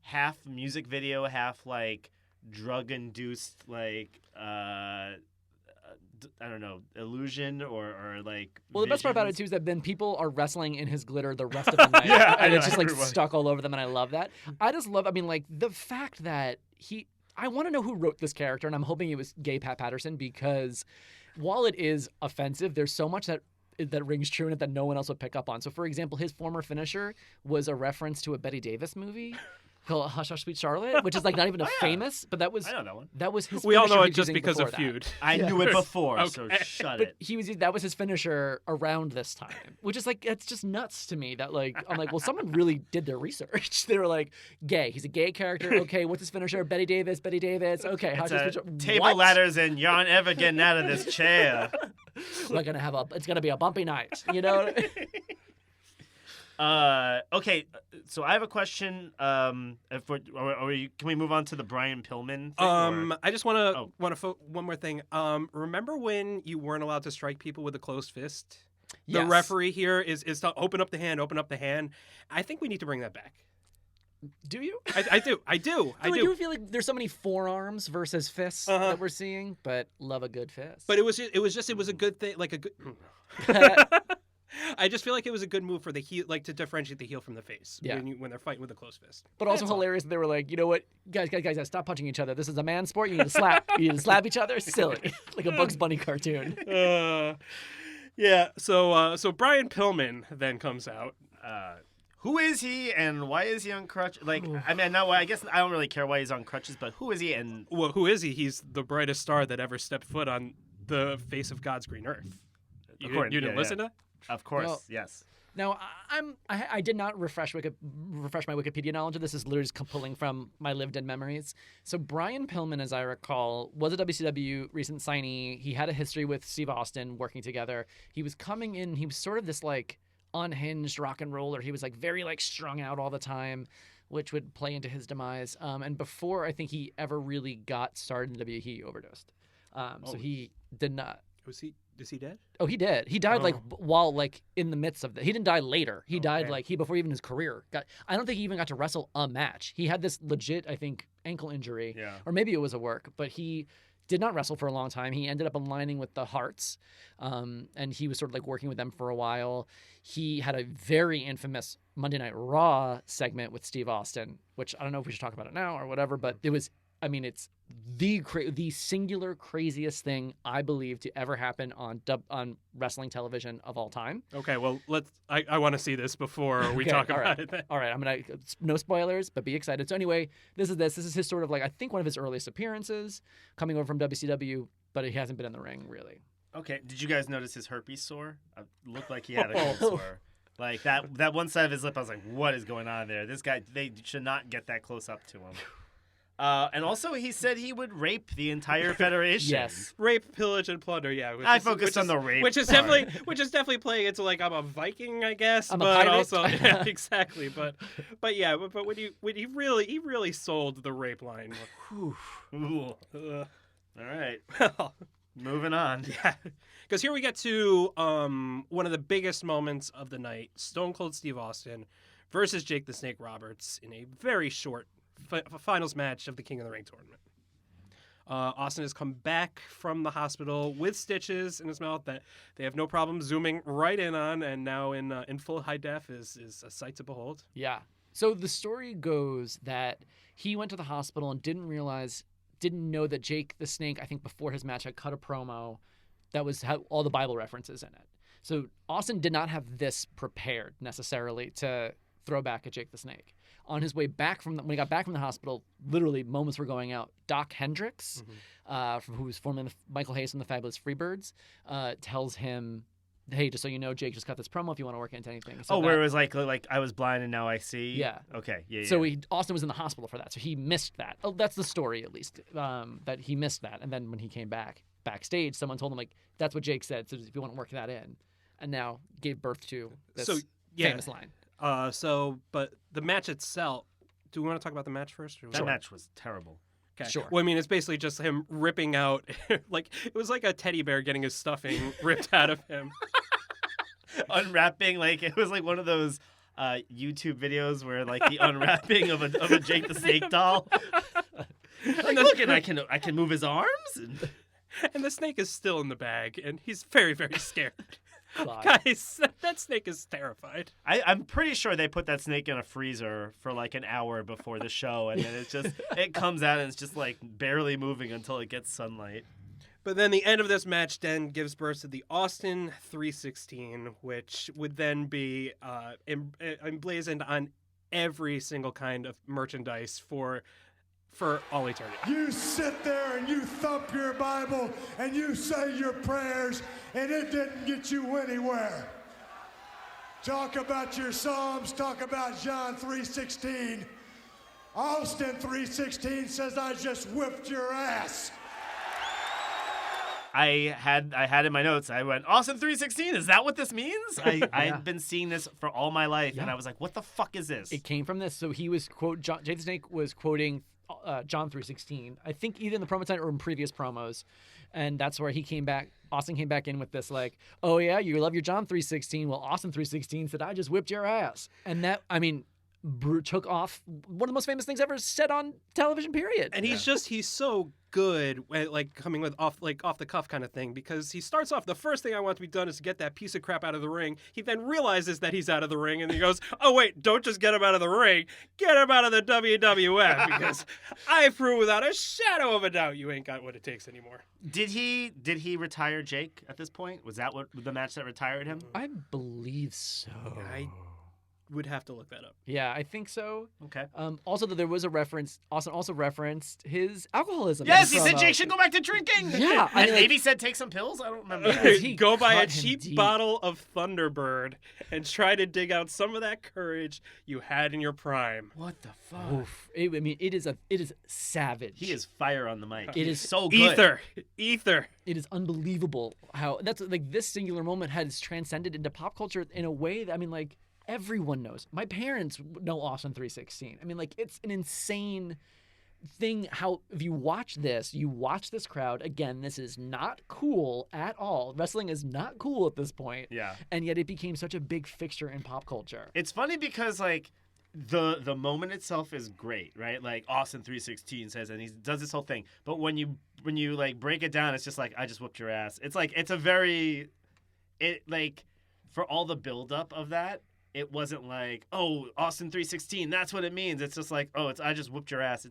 half music video, half like drug induced like I don't know, illusion or like. Well, the best part about it too is that then people are wrestling in his glitter the rest of the night. Yeah, and it's I just like everyone. stuck all over them, and I love that. I just love. I mean, like the fact that I want to know who wrote this character, and I'm hoping it was gay Pat Patterson, because while it is offensive, there's so much that rings true in it that no one else would pick up on. So, for example, his former finisher was a reference to a Bette Davis movie called Hush Hush Sweet Charlotte, which is like not even famous, but that was I know that one. That was his. We all finisher know he it was just using because of before Feud. that. I knew it before, so Okay. shut But it. that was his finisher around this time, which is like, it's just nuts to me that like, I'm like, well, someone really did their research. They were like, gay. He's a gay character. Okay, what's his finisher? Betty Davis. Okay, It's how's a his table what? ladders and you aren't ever getting out of this chair. It's gonna be a bumpy night, you know? Okay, so I have a question. Can we move on to the Brian Pillman thing? I just want to one more thing. Remember when you weren't allowed to strike people with a closed fist? The Yes. referee here is to open up the hand. I think we need to bring that back. Do you? I do. I do feel like there's so many forearms versus fists that we're seeing, but love a good fist. But it was a good thing, like a good. I just feel like it was a good move for the heel, like to differentiate the heel from the face when they're fighting with a closed fist. But also That's all. hilarious. They were like, you know what, guys, stop punching each other. This is a man sport. You need to slap. You need to slap each other. Silly, like a Bugs Bunny cartoon. Yeah. So Brian Pillman then comes out. Who is he and why is he on crutches? Like, I mean, I guess I don't really care why he's on crutches, but who is he? And Well, who is he? He's the brightest star that ever stepped foot on the face of God's green earth. You didn't listen to that? Of course, Well, yes. Now, I did not refresh my Wikipedia knowledge of this. This is literally just pulling from my lived-in memories. So Brian Pillman, as I recall, was a WCW recent signee. He had a history with Steve Austin working together. He was coming in. He was sort of this like unhinged rock and roller. He was like very like strung out all the time, which would play into his demise. And before I think he ever really got started in WWE, he overdosed. So he did not. Is he dead? Oh, he did. He died like while like in the midst of He didn't die later. He died like before even his career got. I don't think he even got to wrestle a match. He had this legit, I think, ankle injury, or maybe it was a work, but he did not wrestle for a long time. He ended up aligning with the Hearts, and he was sort of like working with them for a while. He had a very infamous Monday Night Raw segment with Steve Austin, which I don't know if we should talk about it now or whatever, but it was. I mean, it's the singular craziest thing I believe to ever happen on wrestling television of all time. Okay, well I want to see this before we talk about it. All right, I'm gonna no spoilers, but be excited. So anyway, this is his sort of like I think one of his earliest appearances coming over from WCW, but he hasn't been in the ring really. Okay, did you guys notice his herpes sore? It looked like he had a cold sore. Like that one side of his lip, I was like, what is going on there? This guy, they should not get that close up to him. And also, he said he would rape the entire federation. Yes, rape, pillage, and plunder. Yeah, I focused on the rape, which is definitely playing into like I'm a Viking, I guess. I'm a but pirate. Also, yeah, exactly. But when he really sold the rape line. Ooh. All right. Well, Moving on. Yeah, because here we get to one of the biggest moments of the night: Stone Cold Steve Austin versus Jake the Snake Roberts in a very short finals match of the King of the Ring tournament. Austin has come back from the hospital with stitches in his mouth that they have no problem zooming right in on, and now in full high def is a sight to behold. Yeah. So the story goes that he went to the hospital and didn't know that Jake the Snake, I think before his match, had cut a promo that had all the Bible references in it. So Austin did not have this prepared necessarily to throw back at Jake the Snake. On his way back when he got back from the hospital, literally moments were going out. Doc Hendricks, who was formerly Michael Hayes from the Fabulous Freebirds, tells him, "Hey, just so you know, Jake just cut this promo. If you want to work into anything." So where it was like I was blind and now I see. Yeah. Okay. Yeah. So Austin was in the hospital for that, so he missed that. Oh, that's the story at least. That he missed that, and then when he came backstage, someone told him like, "That's what Jake said. So if you want to work that in," and now gave birth to this famous line. But the match itself, do we want to talk about the match first? That match was terrible. Okay. Sure. Well, I mean, it's basically just him ripping out, like, it was like a teddy bear getting his stuffing ripped out of him. Unwrapping, like, it was like one of those YouTube videos where, like, the unwrapping of a Jake the Snake doll. Like, look, and I can move his arms. And the snake is still in the bag, and he's very, very scared. God. Guys, that snake is terrified. I'm pretty sure they put that snake in a freezer for like an hour before the show, and then it comes out and it's just like barely moving until it gets sunlight. But then the end of this match then gives birth to the Austin 316, which would then be emblazoned on every single kind of merchandise for all eternity. You sit there and you thump your Bible and you say your prayers, and it didn't get you anywhere. Talk about your Psalms, talk about John 3:16. Austin 3:16 says, I just whipped your ass. I had in my notes, I went, Austin 316, is that what this means? I've been seeing this for all my life, and I was like, what the fuck is this? It came from this. So he was Jake the Snake was quoting John 3:16, I think either in the promo tonight or in previous promos, and that's where he came back. Austin came back in with this like, oh yeah, you love your John 3:16. Well, Austin 3:16 said, I just whipped your ass, and that, I mean, took off one of the most famous things ever said on television. Period. And he's so good at like coming with off the cuff kind of thing, because he starts off, the first thing I want to be done is to get that piece of crap out of the ring. He then realizes that he's out of the ring, and he goes, oh wait, don't just get him out of the ring, get him out of the WWF, because I prove without a shadow of a doubt you ain't got what it takes anymore. Did he retire Jake at this point? Was that what the match that retired him? I believe so. I would have to look that up. Yeah, I think so. Okay. Also, that there was a reference. Austin also referenced his alcoholism. Yes, he said Jake should go back to drinking. Yeah, and maybe said take some pills. I don't remember. He Go buy a cut him cheap deep. bottle of Thunderbird and try to dig out some of that courage you had in your prime. What the fuck? Oof. I mean, it is savage. He is fire on the mic. It He is so good. Ether. It is unbelievable how that's like this singular moment has transcended into pop culture in a way that, I mean, like, everyone knows. My parents know Austin 3:16. I mean, like, it's an insane thing how if you watch this crowd, again, this is not cool at all. Wrestling is not cool at this point. Yeah. And yet it became such a big fixture in pop culture. It's funny because like the moment itself is great, right? Like Austin 3:16 says, and he does this whole thing. But when you like break it down, it's just like, I just whooped your ass. It's like like for all the buildup of that, it wasn't like, oh, Austin 3:16, that's what it means. It's just like, oh, I just whooped your ass.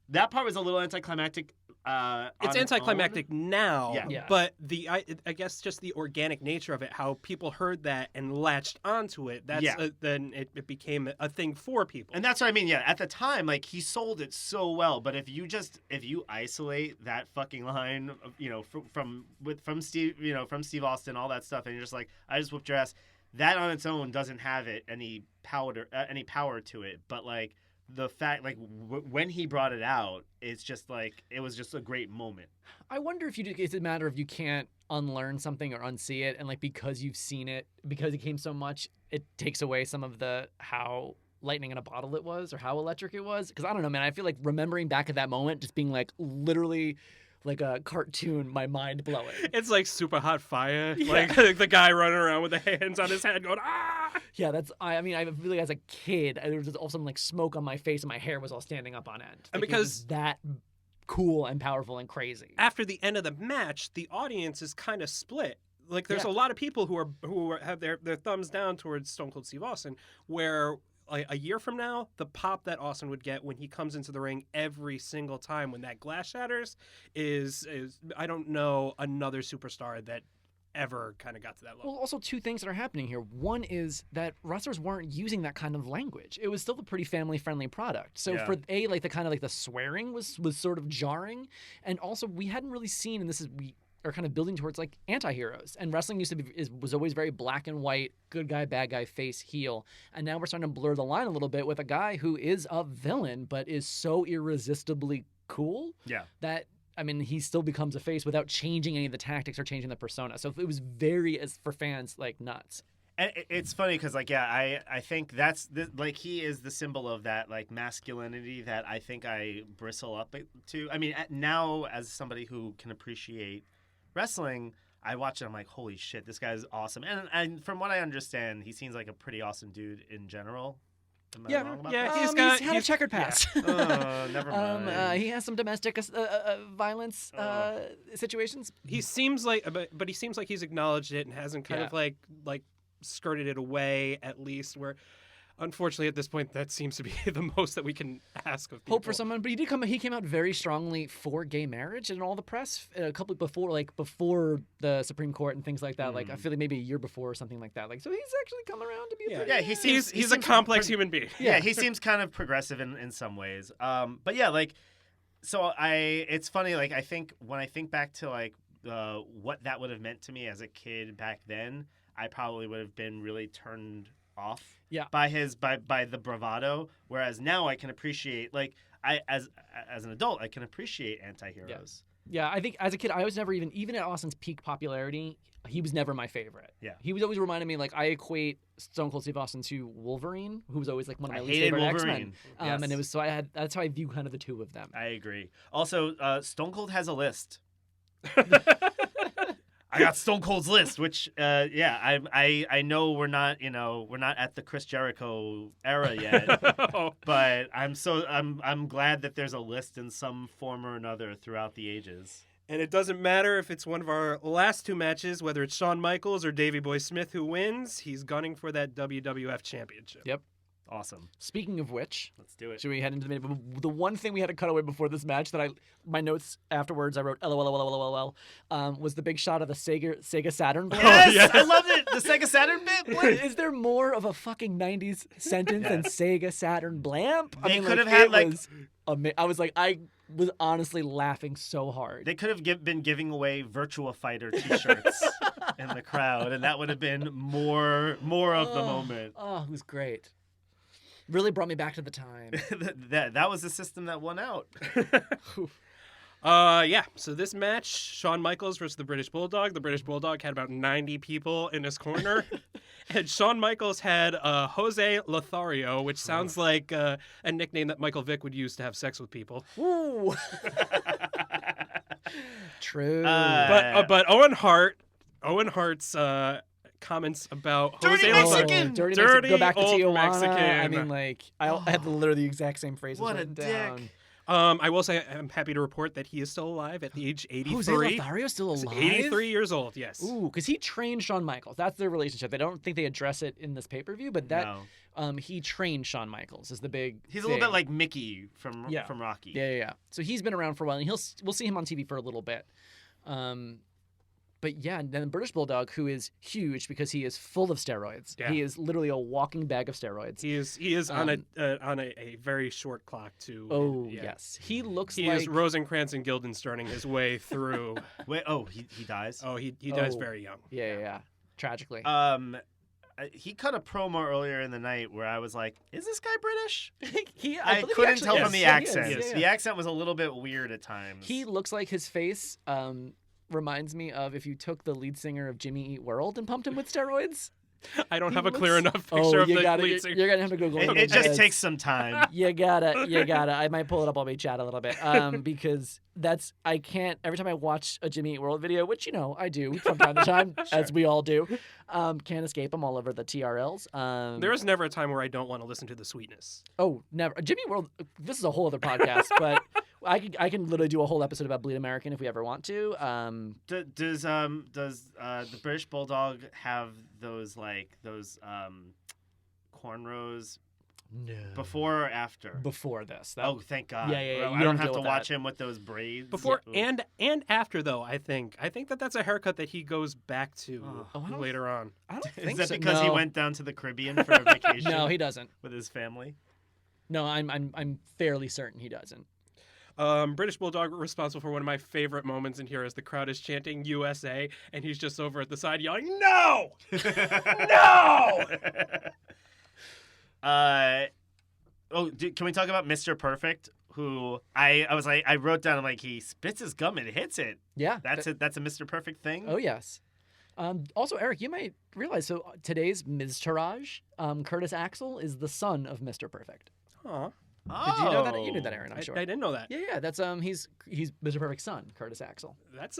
That part was a little anticlimactic. It's anticlimactic now, Yeah. but I guess just the organic nature of it, how people heard that and latched onto it, then it became a thing for people. And that's what I mean. Yeah, at the time, like, he sold it so well. But if you isolate that fucking line, from Steve Austin, all that stuff, and you're just like, I just whooped your ass. That on its own doesn't have any power to it, but like the fact, like when he brought it out, it's just like it was just a great moment. I wonder if it's a matter of you can't unlearn something or unsee it, and like because you've seen it, because it came so much, it takes away some of the how lightning in a bottle it was or how electric it was. Because I don't know, man, I feel like remembering back at that moment, just being like literally like a cartoon, my mind blowing. It's like super hot fire. Like the guy running around with the hands on his head going, ah! Yeah, I mean, I really, as a kid, there was all of a sudden like smoke on my face and my hair was all standing up on end. And Like, it was that cool and powerful and crazy. After the end of the match, the audience is kind of split. Like there's a lot of people who have their thumbs down towards Stone Cold Steve Austin, where like a year from now, the pop that Austin would get when he comes into the ring every single time when that glass shatters is I don't know another superstar that ever kind of got to that level. Well, also two things that are happening here. One is that wrestlers weren't using that kind of language. It was still a pretty family-friendly product. So for like the kind of like the swearing was sort of jarring, and also we hadn't really seen, and we are kind of building towards like anti-heroes, and wrestling was always very black and white, good guy, bad guy, face, heel, and now we're starting to blur the line a little bit with a guy who is a villain but is so irresistibly cool that I mean, he still becomes a face without changing any of the tactics or changing the persona. So it was very, as for fans, like nuts. And it's funny because, like, I think that's like he is the symbol of that like masculinity that I think I bristle up to. I mean, now as somebody who can appreciate wrestling, I watch it. I'm like, holy shit, this guy's awesome. And from what I understand, he seems like a pretty awesome dude in general. Am I wrong about that? He's had a checkered past. Never mind. He has some domestic violence situations. He seems like, but he seems like he's acknowledged it and hasn't kind of like skirted it away at least. Where, unfortunately, at this point, that seems to be the most that we can ask of people. Hope for someone, but he came out very strongly for gay marriage in all the press a couple before the Supreme Court and things like that. Like I feel like maybe a year before or something like that. Like so, he's actually come around to be a pretty, he's a complex human being. Yeah, he seems kind of progressive in some ways. But yeah, like so it's funny. Like I think when I think back to like what that would have meant to me as a kid back then, I probably would have been really turned off by the bravado, whereas now I can appreciate, like, I as an adult I can appreciate anti-heroes. Yeah, I think as a kid I was never even at Austin's peak popularity, he was never my favorite. Yeah, he was always reminding me, like, I equate Stone Cold Steve Austin to Wolverine, who was always like one of my least favorite X-Men. Yes. And it was that's how I view kind of the two of them. I agree. Also, Stone Cold has a list. I got Stone Cold's list, which I know we're not at the Chris Jericho era yet, but I'm glad that there's a list in some form or another throughout the ages. And it doesn't matter if it's one of our last two matches, whether it's Shawn Michaels or Davey Boy Smith who wins, he's gunning for that WWF Championship. Yep. Awesome. Speaking of which, let's do it. Should we head into the one thing we had to cut away before this match that my notes afterwards I wrote LOL was the big shot of the Sega Saturn bit. Yes, I love it. The Sega Saturn bit. What? Is there more of a fucking 90s sentence than Sega Saturn blamp? They could have had like. I was honestly laughing so hard. They could have been giving away Virtua Fighter T-shirts in the crowd, and that would have been more of the moment. Oh, it was great. Really brought me back to the time. that was the system that won out. So this match, Shawn Michaels versus the British Bulldog. The British Bulldog had about 90 people in his corner. And Shawn Michaels had Jose Lothario, which sounds like a nickname that Michael Vick would use to have sex with people. Ooh. True. But Owen Hart's comments about Dirty Jose Mexican! Dirty Mexican. Go back to old Tijuana. Mexican. I mean, like, I had literally the exact same phrases What a written dick. down. I will say I'm happy to report that he is still alive at the age 83. Jose Lothario still alive? 83 years old, yes. Ooh, because he trained Shawn Michaels. That's their relationship. I don't think they address it in this pay-per-view, but he trained Shawn Michaels is the big He's a little bit like Mickey from Rocky. Yeah. So he's been around for a while, and we'll see him on TV for a little bit. But yeah, and then the British Bulldog, who is huge because he is full of steroids. Yeah. He is literally a walking bag of steroids. He is on a very short clock too. Oh yes, he looks. He is Rosencrantz and Guildensterning his way through. Wait, he dies. Oh, he dies very young. Yeah. Tragically. He cut a promo earlier in the night where I was like, "Is this guy British?" I couldn't tell from the accent. Yes. The accent was a little bit weird at times. He looks like his face. Reminds me of if you took the lead singer of Jimmy Eat World and pumped him with steroids. I don't He have a clear looks- enough picture of you the gotta, lead you're, singer. you're gonna have to Google him. It just because takes some time. You gotta. I might pull it up on my chat a little bit, because I can't. Every time I watch a Jimmy Eat World video, which I do from time to time, as we all do, can't escape them all over the TRLs. There is never a time where I don't want to listen to the sweetness. Oh, never. Jimmy Eat World. This is a whole other podcast, but I can literally do a whole episode about Bleed American if we ever want to. Does the British Bulldog have those cornrows No. before or after? Before this. Oh, thank God! Yeah, yeah, yeah, Well, you I don't don't have deal to with watch that. him with those braids. Before Yeah. and after though, I think that's a haircut that he goes back to Oh, I don't- later on. I don't Is think that so. because he No. went down to the Caribbean for a vacation? No, he doesn't. with his family. No, I'm fairly certain he doesn't. British Bulldog responsible for one of my favorite moments in here as the crowd is chanting USA and he's just over at the side yelling, "No! No!" Can we talk about Mr. Perfect? Who I was like, I wrote down, I'm like, he spits his gum and hits it. Yeah. That's it. That's a Mr. Perfect thing. Oh yes. Also, Eric, you might realize today's Miztourage, Curtis Axel is the son of Mr. Perfect. Aw, Did you know that? You knew that, Aaron. I'm I sure. I didn't know that. Yeah, that's he's Mr. Perfect's son, Curtis Axel. That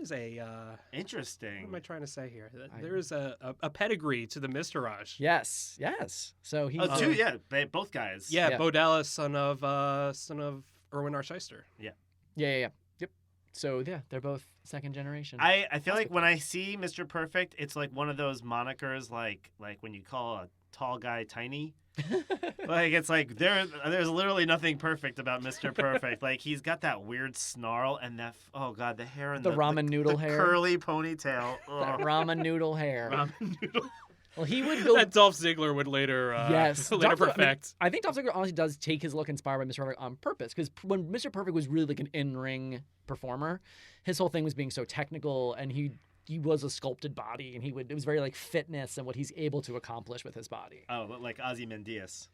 is a Interesting. what am I trying to say here? There is a pedigree to the Mr. Raj. Yes. So he's Oh, two, yeah, both guys. Yeah, Yeah. Bo Dallas, son of Erwin R. Shyster. Yeah. Yep. So yeah, they're both second generation. I feel like when I see Mr. Perfect, it's like one of those monikers, like when you call a tall guy tiny. Like it's like there's literally nothing perfect about Mr. Perfect. Like he's got that weird snarl and that oh god, the hair and The ramen noodle the hair. curly ponytail. that Ugh. ramen noodle hair. Ramen noodle. Well, he would go. That Dolph Ziggler would later Yes, later Dolph Ziggler- perfect. I think Dolph Ziggler honestly does take his look inspired by Mr. Perfect on purpose. Because when Mr. Perfect was really like an in-ring performer, his whole thing was being so technical, and he was a sculpted body, and it was very like fitness and what he's able to accomplish with his body. Oh, like Ozymandias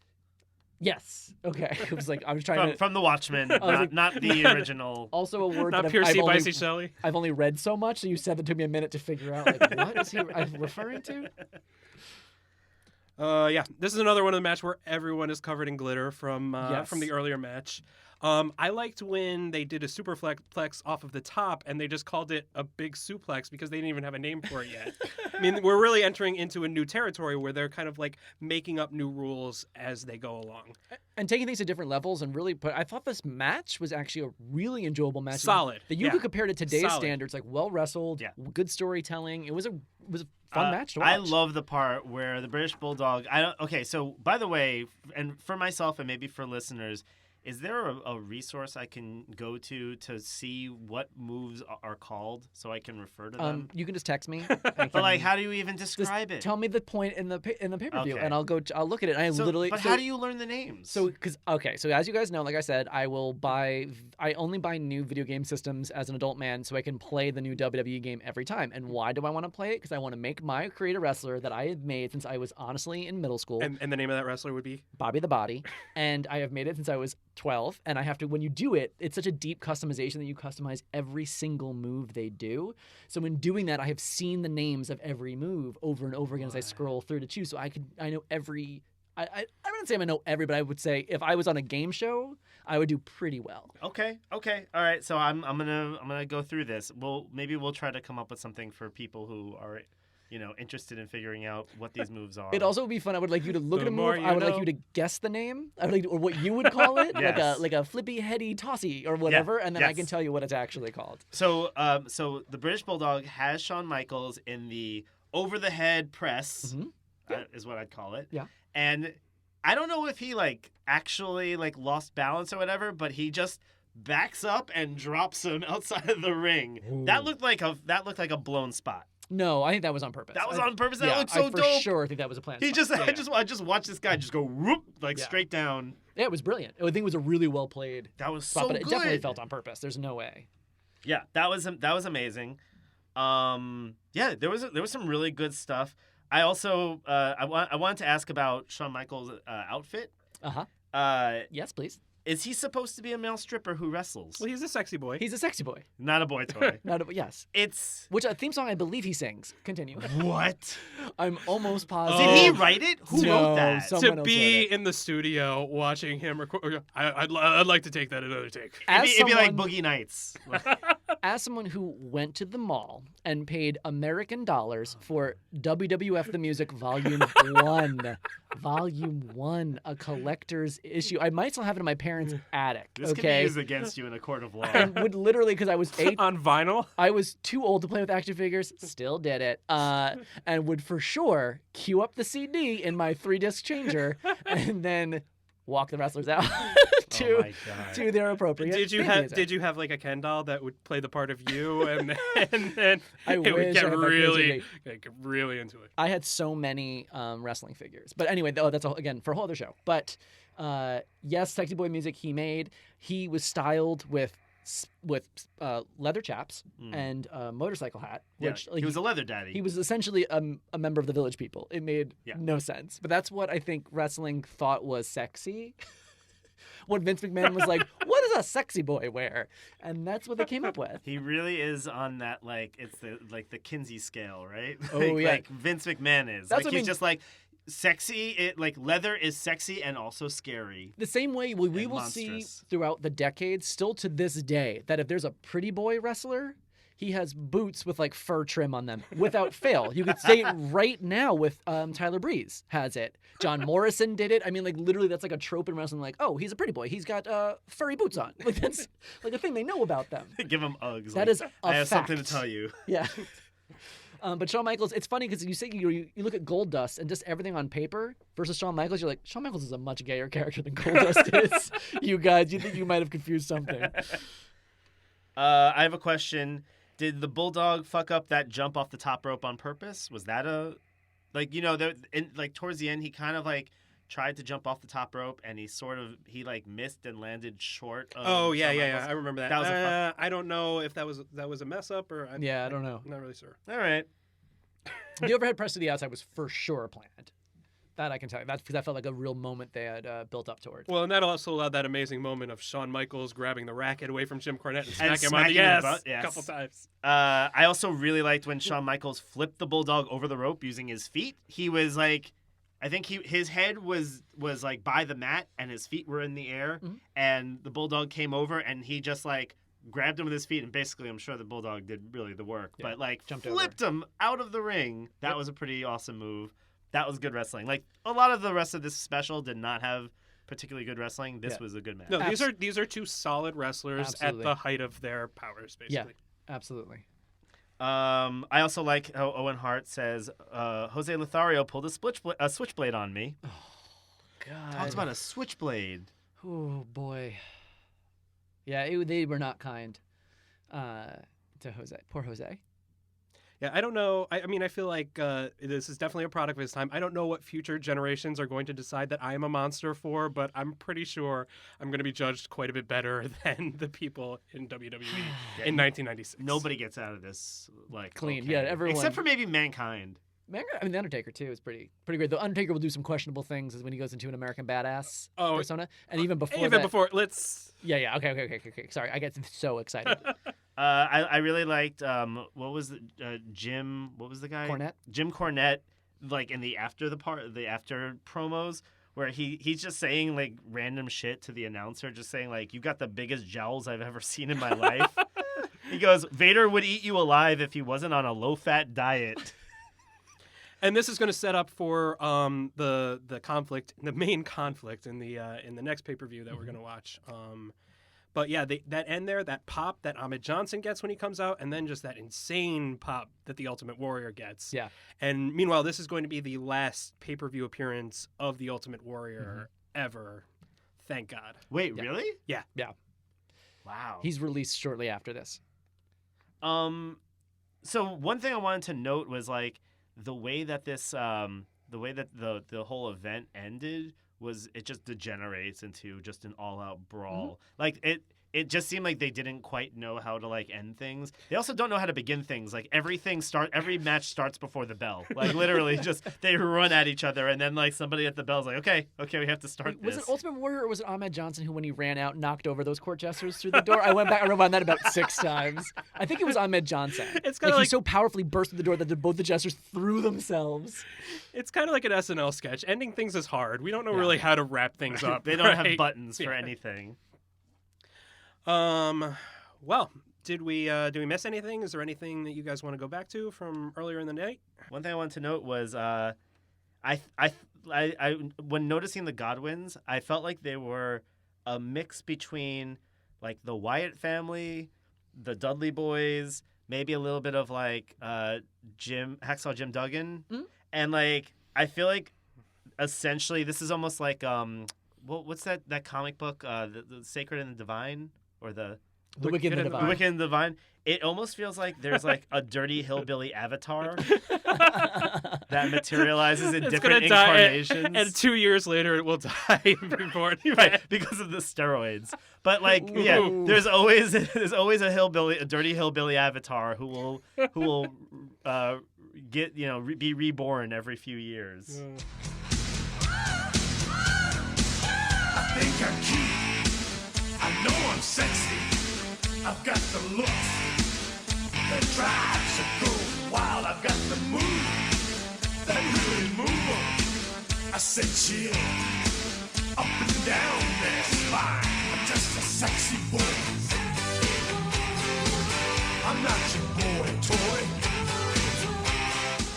Yes. Okay. It was like I was trying to. from The Watchmen, was like- not the original. Also a word Not that pure I've only, Bicey Shelley. I've only read so much, so you said that took me a minute to figure out. Like, what is he referring to? Yeah, this is another one of the match where everyone is covered in glitter from Yes. the earlier match. I liked when they did a superplex off of the top and they just called it a big suplex because they didn't even have a name for it yet. I mean, we're really entering into a new territory where they're kind of like making up new rules as they go along. And taking things to different levels and really I thought this match was actually a really enjoyable match. Solid, That you yeah. could compare to today's Solid. standards, like well wrestled, Yeah. good storytelling. It was a fun match to watch. I love the part where the British Bulldog. Okay, so by the way, and for myself and maybe for listeners, is there a resource I can go to see what moves are called so I can refer to them? You can just text me. But like, how do you even just describe it? tell me the point in the pay-per-view, Okay. and I'll look at it. And But how do you learn the names? So as you guys know, like I said, I only buy new video game systems as an adult man so I can play the new WWE game every time. And why do I want to play it? Because I want to make my create a wrestler that I have made since I was honestly in middle school, And the name of that wrestler would be? Bobby the Body, and I have made it since I was 12, and I have to, when you do it, it's such a deep customization that you customize every single move they do. So in doing that, I have seen the names of every move over and over again as I scroll through to choose. So I know every. I wouldn't say I know every, but I would say if I was on a game show, I would do pretty well. Okay, all right. So I'm gonna go through this. Maybe we'll try to come up with something for people who are, interested in figuring out what these moves are. It'd also be fun. I would like you to look The at a more move. you I would like know. you to guess the name. I would like, or what you would call it, Yes. like a flippy heady tossy or whatever, and then I Yes. can tell you what it's actually called. So the British Bulldog has Shawn Michaels in the over the head press, is what I'd call it. Yeah. And I don't know if he actually lost balance or whatever, but he just backs up and drops him outside of the ring. That looked like a blown spot. No, I think that was on purpose. That was on purpose. That looked I so for dope. sure think that was a plan. He just I just watched this guy just go whoop Yeah. straight down. Yeah, it was brilliant. I think it was a really well played That was spot, so but it good. definitely felt on purpose. There's no way. Yeah, that was amazing. Yeah, there was some really good stuff. I also I wanted to ask about Shawn Michaels' outfit. Yes, please. Is he supposed to be a male stripper who wrestles? Well, he's a sexy boy. He's a sexy boy. Not a boy toy. Yes. It's Which a theme song I believe he sings. Continue. what? I'm almost positive. Did he write it? Who No, wrote that? someone To else be wrote it. in the studio watching him record, I'd like to take that another take. It'd be like Boogie Nights. As someone who went to the mall and paid American dollars for WWF The Music Volume 1, Volume 1, a collector's issue. I might still have it in my parents' attic, This could be okay? used against you in a court of law. And would literally, because I was 8, On vinyl. I was too old to play with action figures, still did it, and would for sure queue up the CD in my 3-disc changer and then walk the wrestlers out Oh my God. to their appropriate Did you have like a Ken doll that would play the part of you, and then I it would wish get I had that really creativity. get really into it? I had so many wrestling figures. But anyway, that's again for a whole other show. But yes, Sexy Boy music he made. He was styled with leather chaps and a motorcycle hat. Yeah, Which he was a leather daddy. he was essentially a member of the Village People. It made no sense. But that's what I think wrestling thought was sexy. What Vince McMahon was like, what does a sexy boy wear? And that's what they came up with. He really is on that, like, it's the Kinsey scale, right? Oh, like, yeah. Like Vince McMahon is. That's Like what I he's mean. just like sexy. Like leather is sexy and also scary. The same way we And will see monstrous. throughout the decades, still to this day, that if there's a pretty boy wrestler, he has boots with like fur trim on them without fail. You could say it right now with Tyler Breeze has it. John Morrison did it. I mean, like literally, that's like a trope in wrestling. Like, oh, he's a pretty boy. He's got furry boots on. Like that's like a thing they know about them. Give him Uggs. That like, is a I have something to fact. tell you. Yeah. But Shawn Michaels, it's funny because you say you look at Goldust and just everything on paper versus Shawn Michaels, you're like, Shawn Michaels is a much gayer character than Goldust is. You guys, you think you might have confused something. I have a question. Did the Bulldog fuck up that jump off the top rope on purpose? Was that like towards the end, he kind of like tried to jump off the top rope and he like missed and landed short of Oh yeah, Shawn yeah, Michaels? I remember that. That was a I don't know if that was a mess up or I don't know. I'm not really sure. All right. The overhead press to the outside was for sure planned. That I can tell you. That's because that felt like a real moment they had built up toward. Well, and that also allowed that amazing moment of Shawn Michaels grabbing the racket away from Jim Cornette and And smack him on smacking the him in ass the butt, a yes. couple times. I also really liked when Shawn Michaels flipped the Bulldog over the rope using his feet. He was like, I think his head was like by the mat and his feet were in the air, and the Bulldog came over and he just like grabbed him with his feet, and basically I'm sure the Bulldog did really the work, but like Jumped flipped him out of the ring. That was a pretty awesome move. That was good wrestling. Like a lot of the rest of this special did not have particularly good wrestling. This was a good match. No, these are two solid wrestlers Absolutely. at the height of their powers, basically. Yeah, absolutely. I also like how Owen Hart says Jose Lothario pulled a switchblade on me. God. Talks about a switchblade. Oh boy. Yeah, they were not kind to Jose. Poor Jose. Yeah, I don't know. I mean, I feel like this is definitely a product of his time. I don't know what future generations are going to decide that I am a monster for, but I'm pretty sure I'm going to be judged quite a bit better than the people in WWE in 1996. Nobody gets out of this like Clean. okay. Yeah, everyone. Except for maybe Mankind. I mean, the Undertaker too is pretty great. The Undertaker will do some questionable things as when he goes into an American Badass persona, and even before that. Let's. Yeah. Okay. Sorry, I get so excited. I really liked what was Jim? What was the guy? Cornette? Jim Cornette, like in the after promos where he's just saying like random shit to the announcer, just saying like you got the biggest jowls I've ever seen in my life. He goes, Vader would eat you alive if he wasn't on a low-fat diet. And this is going to set up for the conflict, the main conflict in the next pay-per-view that we're going to watch. But yeah, that end there, that pop that Ahmed Johnson gets when he comes out, and then just that insane pop that the Ultimate Warrior gets. Yeah. And meanwhile, this is going to be the last pay-per-view appearance of the Ultimate Warrior ever. Thank God. Wait, really? Yeah. Wow. He's released shortly after this. So one thing I wanted to note was like the way that the whole event ended was it just degenerates into just an all-out brawl. Like it just seemed like they didn't quite know how to like end things. They also don't know how to begin things. Like every match starts before the bell. Like literally, just they run at each other, and then like somebody at the bell's like, okay, we have to start. Was this. it Ultimate Warrior or was it Ahmed Johnson who, when he ran out, knocked over those court jesters through the door? I went back. I rewound that about 6 times. I think it was Ahmed Johnson. It's kind of he like so powerfully burst through the door that both the jesters threw themselves. it's kind of like an SNL sketch. Ending things is hard. We don't know really how to wrap things up. They don't right? have buttons for anything. Well, did we miss anything? Is there anything that you guys want to go back to from earlier in the night? One thing I wanted to note was I when noticing the Godwins, I felt like they were a mix between like the Wyatt family, the Dudley boys, maybe a little bit of like Hacksaw Jim Duggan, and like I feel like essentially this is almost like what's that comic book, the Sacred and the Divine, or the Wicked and the Divine. The Wicked and the Divine. It almost feels like there's like a dirty hillbilly avatar that materializes in different incarnations. And 2 years later, it will die before it. Right, because of the steroids. But like, yeah, there's always a dirty hillbilly avatar who will get be reborn every few years. I think I'm cute. I know I'm sexy. I've got the look that drives a girl wild. I've got the move that really move 'em. I said chill up and down their spine. I'm just a sexy boy. I'm not your boy toy.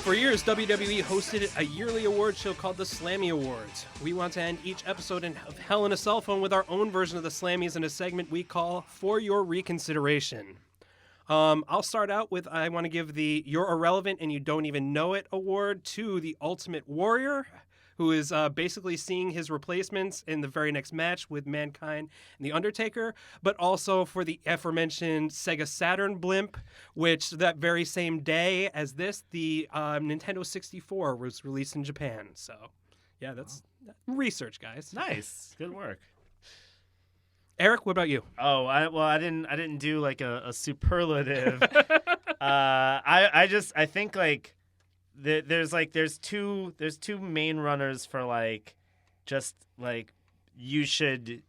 For years, WWE hosted a yearly award show called the Slammy Awards. We want to end each episode of Hell in a Cell Phone with our own version of the Slammies in a segment we call For Your Reconsideration. I'll start out with, I want to give the You're Irrelevant and You Don't Even Know It award to the Ultimate Warrior, who is basically seeing his replacements in the very next match with Mankind and The Undertaker, but also for the aforementioned Sega Saturn blimp, which that very same day as this, the Nintendo 64 was released in Japan. So, yeah, that's research, guys. Nice, good work. Eric, what about you? Oh, I didn't do like a superlative. I think like. There's two main runners for like just like you should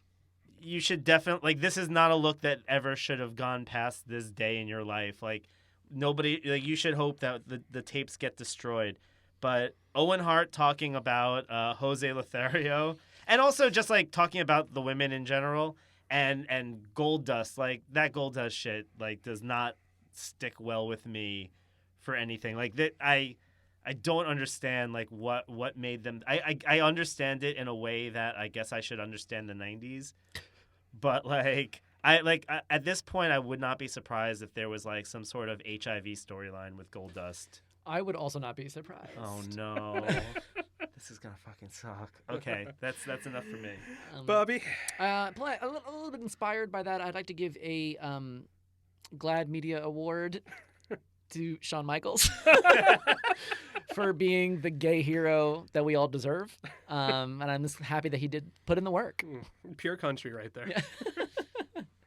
definitely, like, this is not a look that ever should have gone past this day in your life. Like nobody, like, you should hope that the tapes get destroyed. But Owen Hart talking about Jose Lothario, and also just like talking about the women in general, and Goldust, like that Goldust shit like does not stick well with me for anything. Like that I don't understand like what made them. I understand it in a way that I guess I should understand the 90s, but like at this point I would not be surprised if there was like some sort of HIV storyline with Goldust. I would also not be surprised. Oh no. This is gonna fucking suck. Okay, that's enough for me. Bobby? A little bit inspired by that, I'd like to give a Glad Media Award to Shawn Michaels for being the gay hero that we all deserve. And I'm just happy that he did put in the work. Pure country right there. Yeah.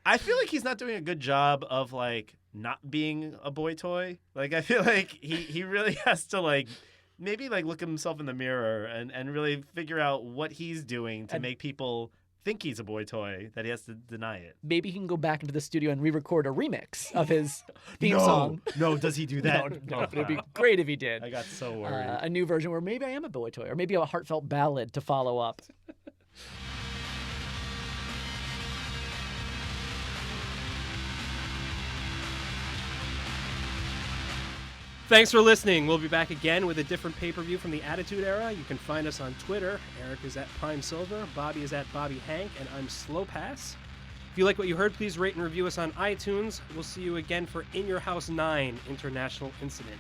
I feel like he's not doing a good job of like not being a boy toy. Like I feel like he really has to like maybe like look at himself in the mirror and really figure out what he's doing to make people think he's a boy toy, that he has to deny it. Maybe he can go back into the studio and re-record a remix of his theme song. No, does he do that? No, but it'd be great if he did. I got so worried. A new version where maybe I am a boy toy, or maybe a heartfelt ballad to follow up. Thanks for listening. We'll be back again with a different pay-per-view from the Attitude Era. You can find us on Twitter. Eric is at Prime Silver, Bobby is at Bobby Hank, and I'm Slow Pass. If you like what you heard, please rate and review us on iTunes. We'll see you again for In Your House 9 International Incident.